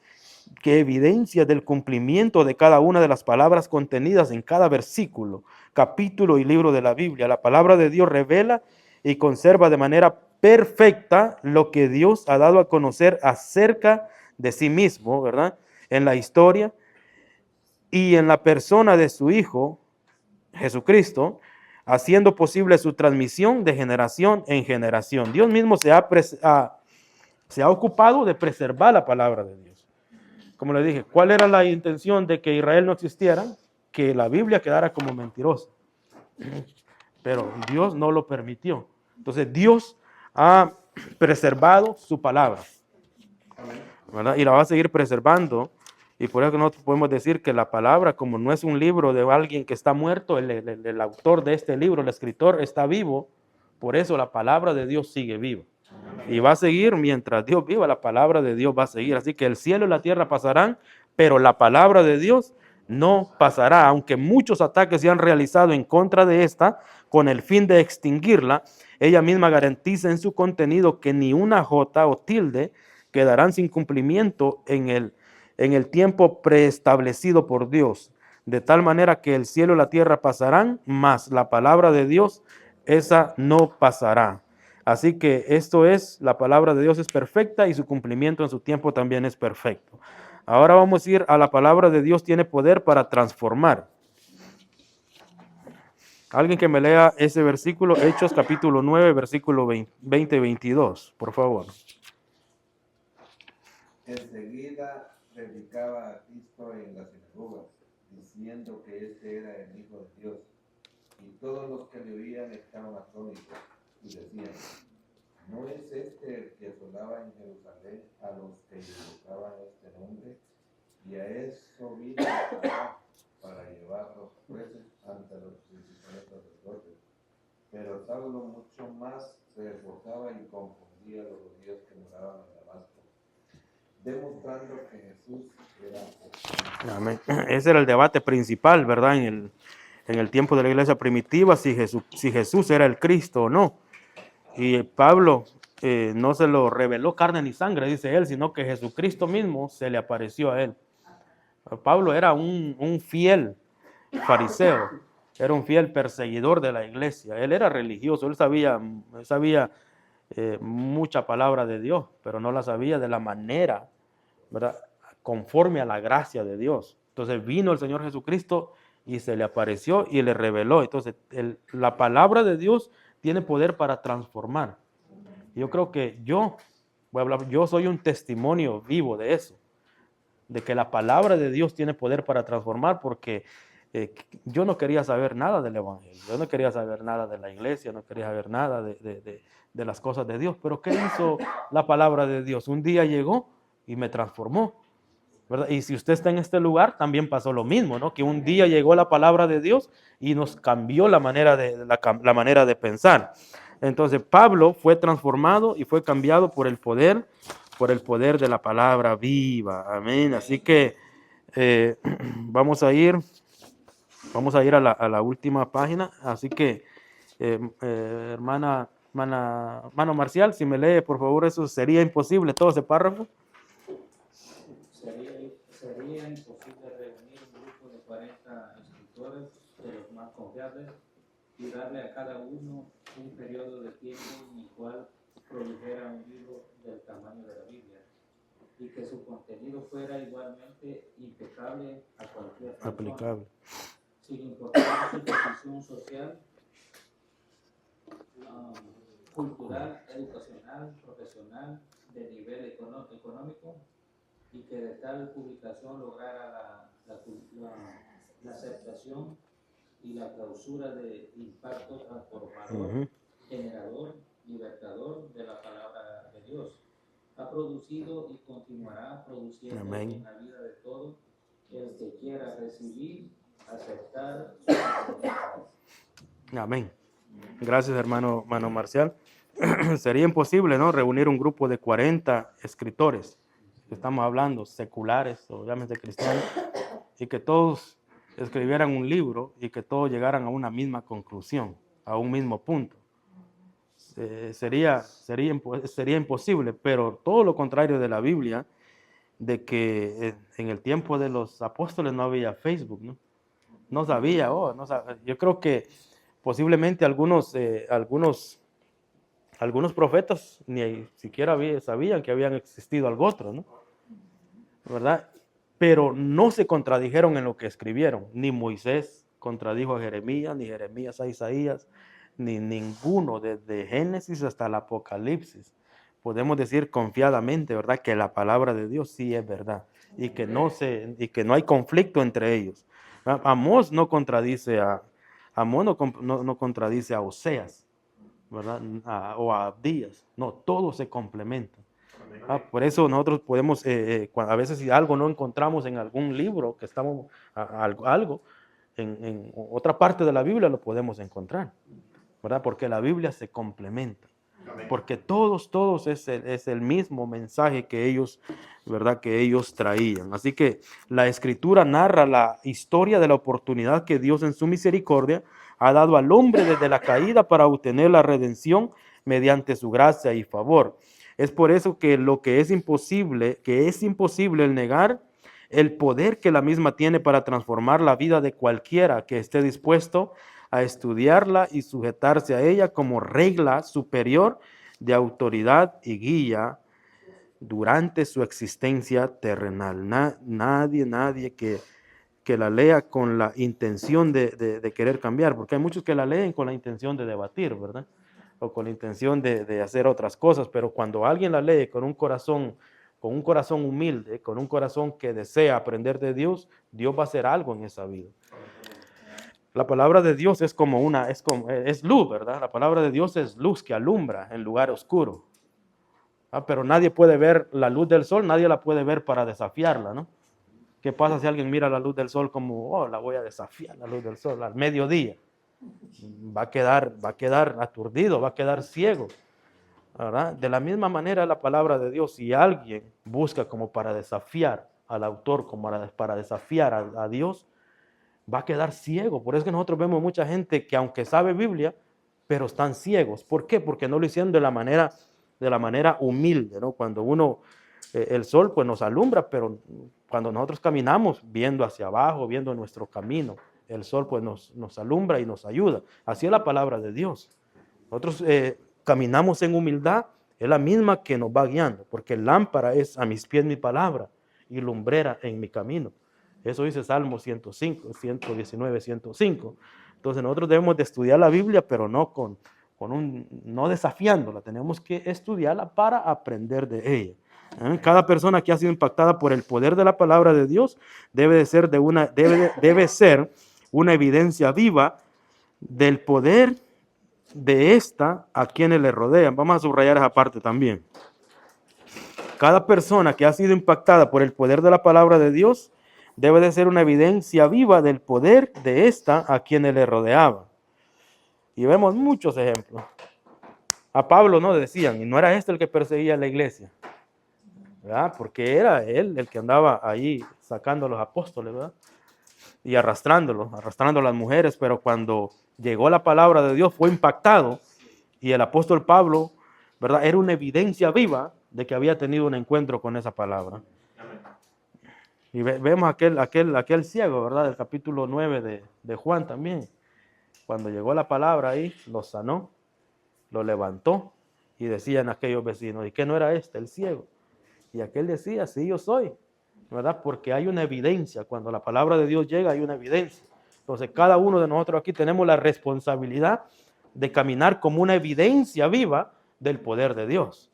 que evidencia del cumplimiento de cada una de las palabras contenidas en cada versículo, capítulo y libro de la Biblia. La palabra de Dios revela y conserva de manera perfecta lo que Dios ha dado a conocer acerca de sí mismo, ¿verdad? En la historia y en la persona de su Hijo, Jesucristo, haciendo posible su transmisión de generación en generación. Dios mismo se ha ocupado de preservar la palabra de Dios. Como le dije, ¿cuál era la intención de que Israel no existiera? Que la Biblia quedara como mentirosa. Pero Dios no lo permitió. Entonces Dios ha preservado su palabra, ¿verdad? Y la va a seguir preservando. Y por eso nosotros podemos decir que la palabra, como no es un libro de alguien que está muerto, el autor de este libro, el escritor, está vivo. Por eso la palabra de Dios sigue viva. Y va a seguir mientras Dios viva, la palabra de Dios va a seguir. Así que el cielo y la tierra pasarán, pero la palabra de Dios no pasará, aunque muchos ataques se han realizado en contra de esta con el fin de extinguirla. Ella misma garantiza en su contenido que ni una jota o tilde quedarán sin cumplimiento en el tiempo preestablecido por Dios, de tal manera que el cielo y la tierra pasarán, mas la palabra de Dios, esa no pasará. Así que esto es, la palabra de Dios es perfecta y su cumplimiento en su tiempo también es perfecto. Ahora vamos a ir a la palabra de Dios tiene poder para transformar. Alguien que me lea ese versículo, Hechos capítulo 9, versículo 20 y 22, por favor. Enseguida predicaba a Cristo en las sinagogas, diciendo que este era el Hijo de Dios. Y todos los que le oían estaban atónitos y decían, ¿no es este el que asolaba en Jerusalén a los que invocaban este nombre? Y a eso vino para llevarlos presos ante los principales sacerdotes. Pero Saulo mucho más se esforzaba y confundía a los judíos que moraban en Damasco, demostrando que Jesús era. Amén. Ese era el debate principal, ¿verdad? En el tiempo de la iglesia primitiva, si Jesús era el Cristo o no. Y Pablo no se lo reveló carne ni sangre, dice él, sino que Jesucristo mismo se le apareció a él. Pablo era un fiel fariseo, era un fiel perseguidor de la iglesia. Él era religioso, él sabía mucha palabra de Dios, pero no la sabía de la manera, ¿verdad?, conforme a la gracia de Dios. Entonces vino el Señor Jesucristo y se le apareció y le reveló. Entonces la palabra de Dios tiene poder para transformar. Yo creo que yo soy un testimonio vivo de eso, de que la palabra de Dios tiene poder para transformar, porque yo no quería saber nada del evangelio, yo no quería saber nada de la iglesia, no quería saber nada de las cosas de Dios. Pero ¿qué hizo la palabra de Dios? Un día llegó y me transformó, ¿verdad? Y si usted está en este lugar, también pasó lo mismo, ¿no? Que un día llegó la palabra de Dios y nos cambió la manera de pensar. Entonces Pablo fue transformado y fue cambiado por el poder de la palabra viva. Amén. Así que vamos a ir a la última página. Así que hermana Marcial, si me lee por favor, eso sería imposible, todo ese párrafo. Sería imposible reunir un grupo de 40 escritores de los más confiables y darle a cada uno un periodo de tiempo en el cual produjera un libro del tamaño de la Biblia y que su contenido fuera igualmente impecable a cualquier persona, Aplicable. sin importar su posición social, cultural, educacional, profesional, de nivel económico, y que de tal publicación lograra la aceptación y la clausura de impacto transformador, generador, libertador de la palabra de Dios. Ha producido y continuará produciendo en la vida de todo el que quiera recibir, aceptar. Amén. Gracias, hermano Marcial. Sería imposible, ¿no?, reunir un grupo de 40 escritores, estamos hablando seculares, obviamente cristianos, y que todos escribieran un libro y que todos llegaran a una misma conclusión, a un mismo punto. Sería imposible, pero todo lo contrario de la Biblia, de que en el tiempo de los apóstoles no había Facebook, ¿no? No sabía. Yo creo que posiblemente algunos profetas ni siquiera sabían que habían existido algo otro, ¿no? ¿Verdad? Pero no se contradijeron en lo que escribieron. Ni Moisés contradijo a Jeremías, ni Jeremías a Isaías, ni ninguno, desde Génesis hasta el Apocalipsis. Podemos decir confiadamente, ¿verdad?, que la palabra de Dios sí es verdad y que no hay conflicto entre ellos. Amós no contradice a Oseas, ¿verdad?, o a Abdías. No, todos se complementan. Por eso nosotros podemos, a veces si algo no encontramos en algún libro, que estamos algo en otra parte de la Biblia lo podemos encontrar, ¿verdad? Porque la Biblia se complementa. porque todos es el mismo mensaje que ellos, ¿verdad? Que ellos traían. Así que la Escritura narra la historia de la oportunidad que Dios en su misericordia ha dado al hombre desde la caída para obtener la redención mediante su gracia y favor. Es por eso que lo que es imposible el negar el poder que la misma tiene para transformar la vida de cualquiera que esté dispuesto a estudiarla y sujetarse a ella como regla superior de autoridad y guía durante su existencia terrenal. Nadie que la lea con la intención de querer cambiar, porque hay muchos que la leen con la intención de debatir, ¿verdad? O con la intención de hacer otras cosas, pero cuando alguien la lee con un corazón humilde, con un corazón que desea aprender de Dios, Dios va a hacer algo en esa vida. La palabra de Dios es luz, ¿verdad? La palabra de Dios es luz que alumbra en lugar oscuro. Pero nadie puede ver la luz del sol, nadie la puede ver para desafiarla, ¿no? ¿Qué pasa si alguien mira la luz del sol como, la voy a desafiar, la luz del sol, al mediodía? Va a quedar aturdido, va a quedar ciego, ¿verdad? De la misma manera la palabra de Dios, si alguien busca como para desafiar al autor, como para desafiar a Dios, va a quedar ciego. Por eso es que nosotros vemos mucha gente que aunque sabe Biblia, pero están ciegos. ¿Por qué? Porque no lo hicieron de la manera humilde, ¿no? Cuando el sol pues nos alumbra, pero cuando nosotros caminamos viendo hacia abajo, viendo nuestro camino, el sol pues nos alumbra y nos ayuda. Así es la palabra de Dios. Nosotros caminamos en humildad, es la misma que nos va guiando, porque lámpara es a mis pies mi palabra y lumbrera en mi camino. Eso dice Salmo 119, 105. Entonces nosotros debemos de estudiar la Biblia, pero no no desafiándola. Tenemos que estudiarla para aprender de ella. Cada persona que ha sido impactada por el poder de la palabra de Dios debe ser una evidencia viva del poder de esta a quienes le rodean. Vamos a subrayar esa parte también. Cada persona que ha sido impactada por el poder de la palabra de Dios debe de ser una evidencia viva del poder de esta a quienes le rodeaban. Y vemos muchos ejemplos. A Pablo no decían, y no era este el que perseguía a la iglesia, ¿verdad? Porque era él el que andaba ahí sacando a los apóstoles, ¿verdad? Y arrastrando a las mujeres, pero cuando llegó la palabra de Dios fue impactado, y el apóstol Pablo, ¿verdad? Era una evidencia viva de que había tenido un encuentro con esa palabra. Y vemos aquel ciego, ¿verdad? Del capítulo 9 de Juan también. Cuando llegó la palabra ahí, lo sanó, lo levantó, y decían aquellos vecinos, ¿y qué no era el ciego? Y aquel decía, sí, yo soy, ¿verdad? Porque hay una evidencia, cuando la palabra de Dios llega hay una evidencia. Entonces cada uno de nosotros aquí tenemos la responsabilidad de caminar como una evidencia viva del poder de Dios.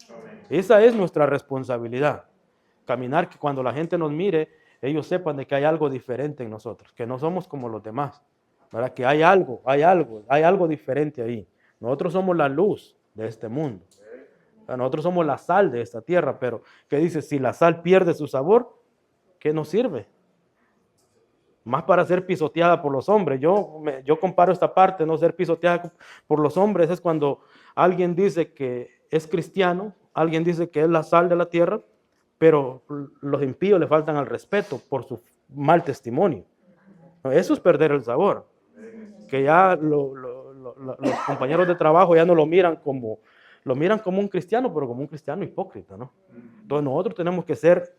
Esa es nuestra responsabilidad. Caminar que cuando la gente nos mire, ellos sepan de que hay algo diferente en nosotros, que no somos como los demás, ¿verdad? Que hay algo diferente ahí. Nosotros somos la luz de este mundo. Nosotros somos la sal de esta tierra, pero ¿qué dice? Si la sal pierde su sabor, ¿qué nos sirve? Más para ser pisoteada por los hombres. Yo comparo esta parte, no ser pisoteada por los hombres, es cuando alguien dice que es cristiano, alguien dice que es la sal de la tierra, pero los impíos le faltan al respeto por su mal testimonio. Eso es perder el sabor. Que ya los compañeros de trabajo ya no lo miran como un cristiano, pero como un cristiano hipócrita, ¿no? Entonces nosotros tenemos que ser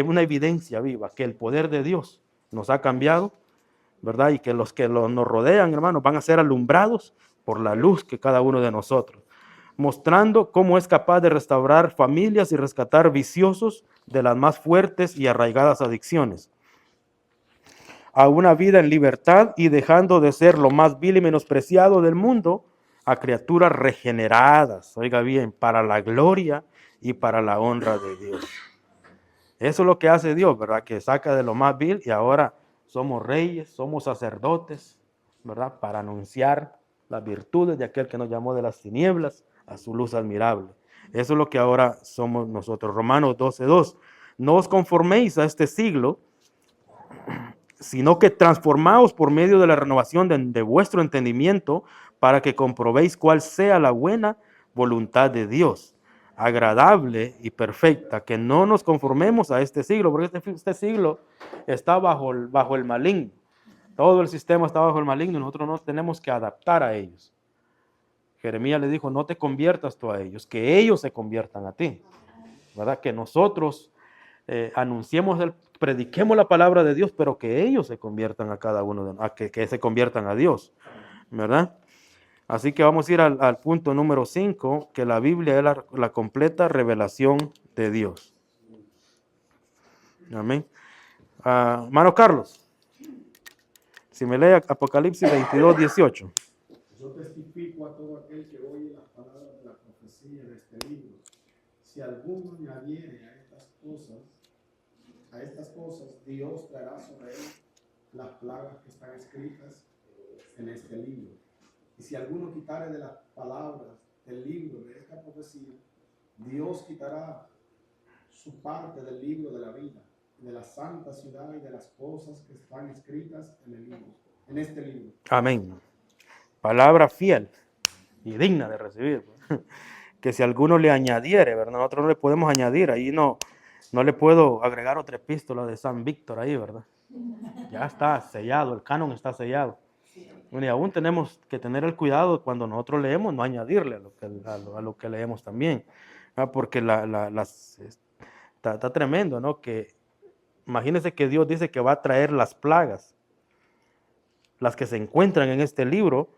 una evidencia viva, que el poder de Dios nos ha cambiado, ¿verdad? Y que los que nos rodean, hermanos, van a ser alumbrados por la luz que cada uno de nosotros, mostrando cómo es capaz de restaurar familias y rescatar viciosos de las más fuertes y arraigadas adicciones a una vida en libertad y dejando de ser lo más vil y menospreciado del mundo a criaturas regeneradas, oiga bien, para la gloria y para la honra de Dios. Eso es lo que hace Dios, ¿verdad? Que saca de lo más vil y ahora somos reyes, somos sacerdotes, ¿verdad? Para anunciar las virtudes de aquel que nos llamó de las tinieblas a su luz admirable. Eso es lo que ahora somos nosotros. Romanos 12:2. No os conforméis a este siglo, sino que transformaos por medio de la renovación de vuestro entendimiento para que comprobéis cuál sea la buena, voluntad de Dios, agradable y perfecta, que no nos conformemos a este siglo, porque este siglo está bajo el maligno. Todo el sistema está bajo el maligno y nosotros nos tenemos que adaptar a ellos. Jeremías le dijo, no te conviertas tú a ellos, que ellos se conviertan a ti, ¿verdad? Que nosotros prediquemos la palabra de Dios, pero que ellos se conviertan a cada uno de que se conviertan a Dios, ¿verdad? Así que vamos a ir al punto número 5, que la Biblia es la completa revelación de Dios. Amén. Hermano Carlos, si me lee Apocalipsis 22, 18. Yo testifico a todo aquel que oye las palabras de la profecía de este libro. Si alguno añadiere a estas cosas, Dios traerá sobre él las plagas que están escritas en este libro. Y si alguno quitare de las palabras del libro de esta profecía, Dios quitará su parte del libro de la vida, de la santa ciudad y de las cosas que están escritas en este libro. Amén. Palabra fiel y digna de recibir. Que si alguno le añadiere, ¿verdad? Nosotros no le podemos añadir, ahí no le puedo agregar otra epístola de San Víctor ahí, ¿verdad? Ya está sellado, el canon está sellado. Y aún tenemos que tener el cuidado cuando nosotros leemos, no añadirle a lo que leemos también, ¿verdad? Porque está tremendo, ¿no? Que imagínense que Dios dice que va a traer las plagas, las que se encuentran en este libro,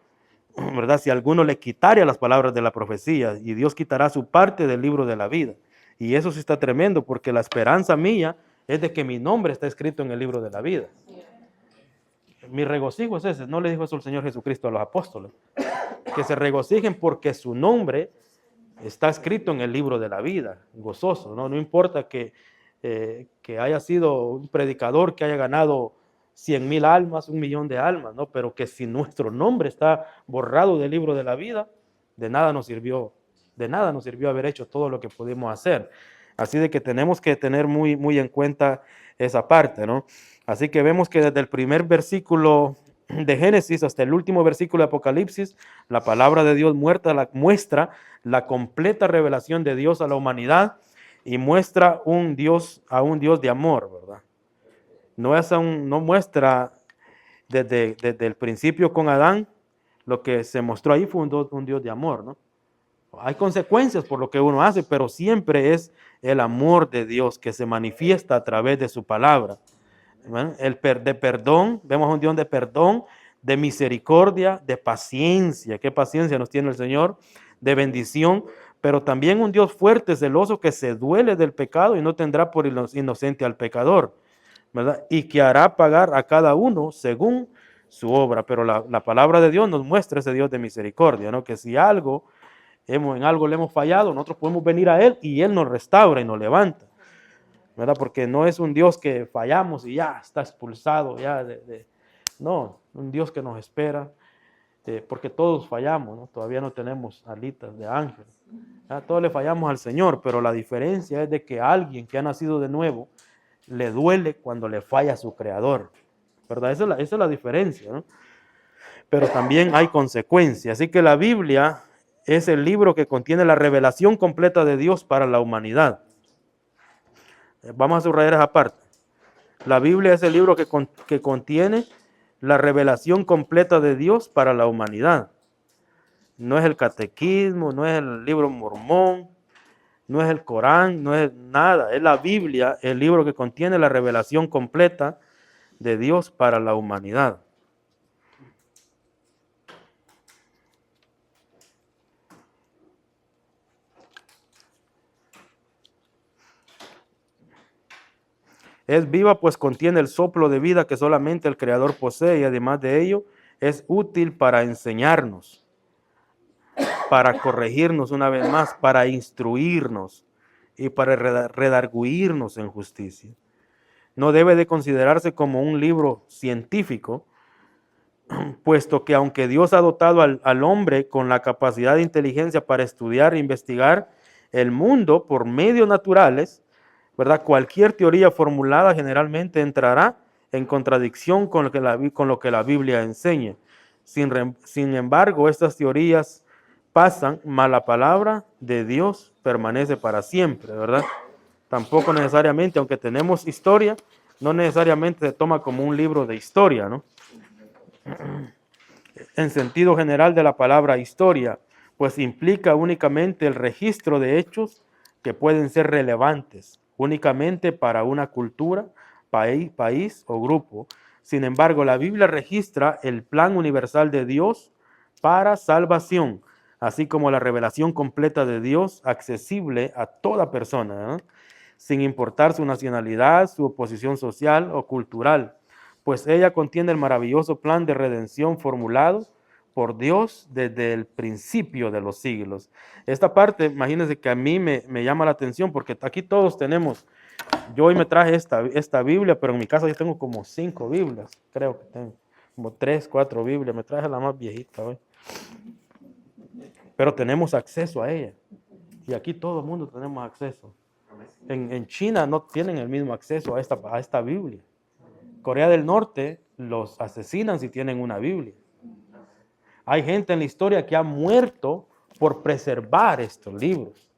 ¿verdad? Si alguno le quitare a las palabras de la profecía, y Dios quitará su parte del libro de la vida. Y eso sí está tremendo, porque la esperanza mía es de que mi nombre está escrito en el libro de la vida. Mi regocijo es ese. No le dijo eso el Señor Jesucristo a los apóstoles, que se regocijen porque su nombre está escrito en el libro de la vida, gozoso, ¿no? No importa que haya sido un predicador que haya ganado 100,000 almas, 1,000,000 de almas, ¿no? Pero que si nuestro nombre está borrado del libro de la vida, de nada nos sirvió haber hecho todo lo que pudimos hacer. Así de que tenemos que tener muy, muy en cuenta esa parte, ¿no? Así que vemos que desde el primer versículo de Génesis hasta el último versículo de Apocalipsis, la palabra de Dios muestra la completa revelación de Dios a la humanidad y muestra a un Dios de amor, ¿verdad? No muestra desde el principio con Adán, lo que se mostró ahí fue un Dios de amor, ¿no? Hay consecuencias por lo que uno hace, pero siempre es el amor de Dios que se manifiesta a través de su palabra. De perdón, vemos un Dios de perdón, de misericordia, de paciencia. ¿Qué paciencia nos tiene el Señor? De bendición, pero también un Dios fuerte, celoso, que se duele del pecado y no tendrá por inocente al pecador, ¿verdad? Y que hará pagar a cada uno según su obra. Pero la palabra de Dios nos muestra ese Dios de misericordia, ¿no? Que si en algo le hemos fallado, nosotros podemos venir a Él y Él nos restaura y nos levanta, ¿verdad? Porque no es un Dios que fallamos y ya está expulsado, no, un Dios que nos espera, porque todos fallamos, ¿no? Todavía no tenemos alitas de ángel, ¿verdad? Todos le fallamos al Señor, pero la diferencia es de que a alguien que ha nacido de nuevo le duele cuando le falla a su Creador, ¿verdad? Esa es la diferencia, ¿no? Pero también hay consecuencias, así que la Biblia es el libro que contiene la revelación completa de Dios para la humanidad. Vamos a subrayar esa parte. La Biblia es el libro que contiene la revelación completa de Dios para la humanidad. No es el catequismo, no es el libro mormón, no es el Corán, no es nada. Es la Biblia, el libro que contiene la revelación completa de Dios para la humanidad. Es viva, pues contiene el soplo de vida que solamente el Creador posee, y además de ello es útil para enseñarnos, para corregirnos una vez más, para instruirnos y para redarguirnos en justicia. No debe de considerarse como un libro científico, puesto que aunque Dios ha dotado al hombre con la capacidad de inteligencia para estudiar e investigar el mundo por medios naturales, ¿verdad? Cualquier teoría formulada generalmente entrará en contradicción con lo que la Biblia enseña. Sin embargo, estas teorías pasan, mas la palabra de Dios permanece para siempre, ¿verdad? Tampoco necesariamente, aunque tenemos historia, no necesariamente se toma como un libro de historia, ¿no? En sentido general de la palabra historia, pues implica únicamente el registro de hechos que pueden ser relevantes únicamente para una cultura, país o grupo. Sin embargo, la Biblia registra el plan universal de Dios para salvación, así como la revelación completa de Dios accesible a toda persona, ¿no? Sin importar su nacionalidad, su posición social o cultural, pues ella contiene el maravilloso plan de redención formulado por Dios desde el principio de los siglos. Esta parte, imagínense que a mí me llama la atención porque aquí todos tenemos, yo hoy me traje esta Biblia, pero en mi casa yo tengo como 5 Biblias, creo que tengo como 3, 4 Biblias, me traje la más viejita hoy. Pero tenemos acceso a ella y aquí todo el mundo tenemos acceso. En China no tienen el mismo acceso a esta Biblia. Corea del Norte los asesinan si tienen una Biblia. Hay gente en la historia que ha muerto por preservar estos libros.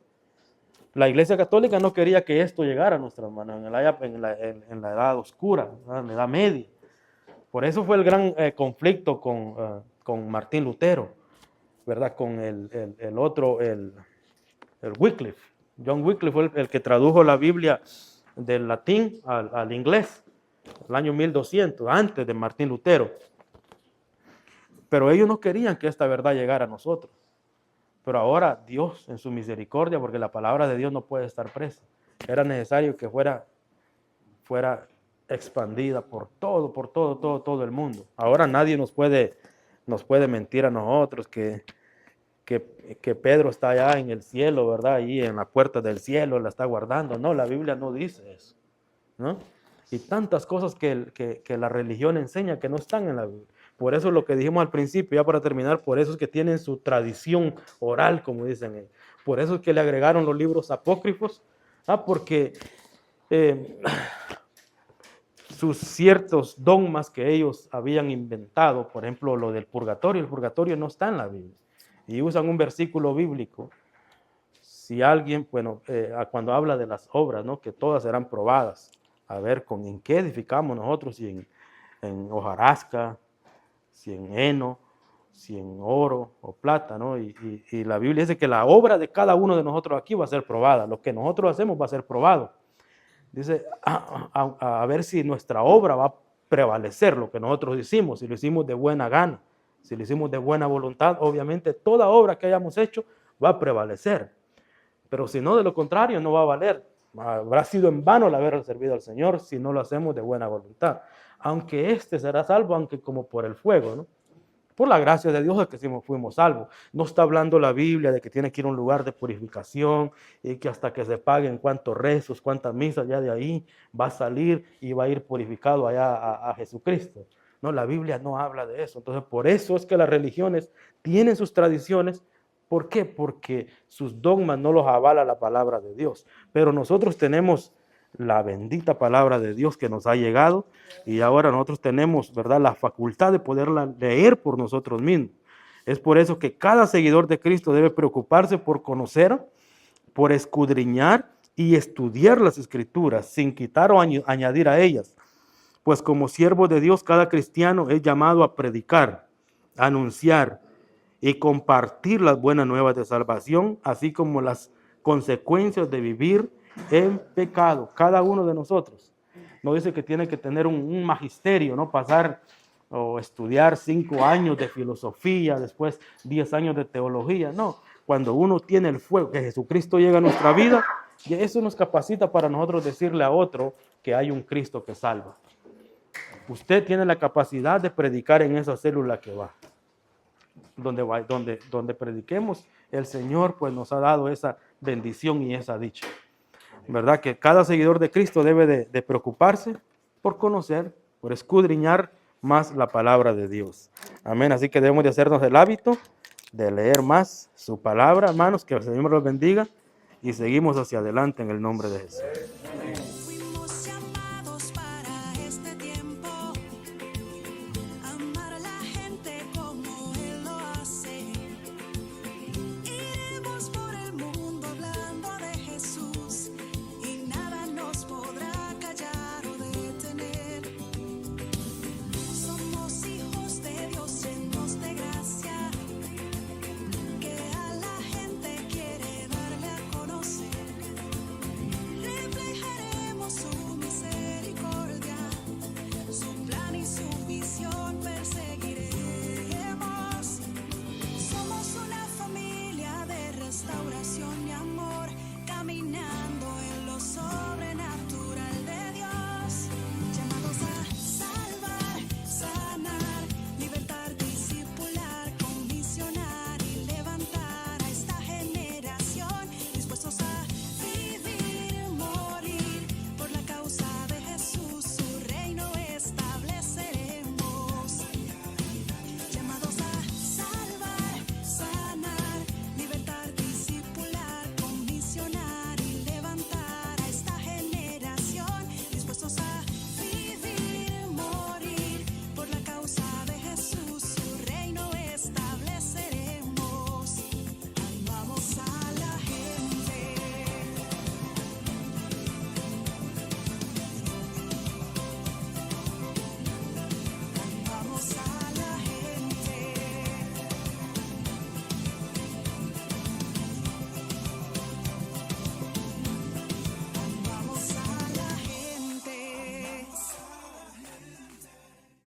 La Iglesia Católica no quería que esto llegara a nuestras manos en la edad oscura, en la edad media. Por eso fue el gran conflicto con Martín Lutero, ¿verdad? Con el otro, Wycliffe. John Wycliffe fue el que tradujo la Biblia del latín al inglés, el año 1200, antes de Martín Lutero. Pero ellos no querían que esta verdad llegara a nosotros. Pero ahora Dios, en su misericordia, porque la palabra de Dios no puede estar presa, era necesario que fuera expandida por todo el mundo. Ahora nadie nos puede mentir a nosotros que Pedro está allá en el cielo, ¿verdad? Ahí en la puerta del cielo, la está guardando. No, la Biblia no dice eso, ¿no? Y tantas cosas que la religión enseña que no están en la Biblia. Por eso es lo que dijimos al principio, ya para terminar, por eso es que tienen su tradición oral, como dicen ellos. Por eso es que le agregaron los libros apócrifos, porque sus ciertos dogmas que ellos habían inventado, por ejemplo, lo del purgatorio, el purgatorio no está en la Biblia. Y usan un versículo bíblico. Si alguien, cuando habla de las obras, ¿no? Que todas serán probadas, a ver en qué edificamos nosotros, si en hojarasca, si en heno, si en oro o plata, ¿no? Y la Biblia dice que la obra de cada uno de nosotros aquí va a ser probada. Lo que nosotros hacemos va a ser probado. Dice, a ver si nuestra obra va a prevalecer lo que nosotros hicimos, si lo hicimos de buena gana, si lo hicimos de buena voluntad. Obviamente toda obra que hayamos hecho va a prevalecer. Pero si no, de lo contrario, no va a valer. Habrá sido en vano el haber servido al Señor si no lo hacemos de buena voluntad. Aunque será salvo, aunque como por el fuego, ¿no? Por la gracia de Dios es que fuimos salvos. No está hablando la Biblia de que tiene que ir a un lugar de purificación y que hasta que se paguen cuántos rezos, cuántas misas, ya de ahí va a salir y va a ir purificado allá a Jesucristo. No, la Biblia no habla de eso. Entonces, por eso es que las religiones tienen sus tradiciones. ¿Por qué? Porque sus dogmas no los avala la palabra de Dios. Pero nosotros tenemos la bendita palabra de Dios que nos ha llegado y ahora nosotros tenemos, ¿verdad?, la facultad de poderla leer por nosotros mismos. Es por eso que cada seguidor de Cristo debe preocuparse por conocer, por escudriñar y estudiar las Escrituras sin quitar o añadir a ellas. Pues como siervo de Dios, cada cristiano es llamado a predicar, anunciar y compartir las buenas nuevas de salvación, así como las consecuencias de vivir en pecado, cada uno de nosotros. No dice que tiene que tener un magisterio, no pasar o estudiar 5 años de filosofía, después 10 años de teología. No, cuando uno tiene el fuego, que Jesucristo llega a nuestra vida, y eso nos capacita para nosotros decirle a otro que hay un Cristo que salva. Usted tiene la capacidad de predicar en esa célula que va. Donde prediquemos, el Señor pues nos ha dado esa bendición y esa dicha. ¿Verdad? Que cada seguidor de Cristo debe de preocuparse por conocer, por escudriñar más la palabra de Dios. Amén. Así que debemos de hacernos el hábito de leer más su palabra, hermanos, que el Señor los bendiga y seguimos hacia adelante en el nombre de Jesús.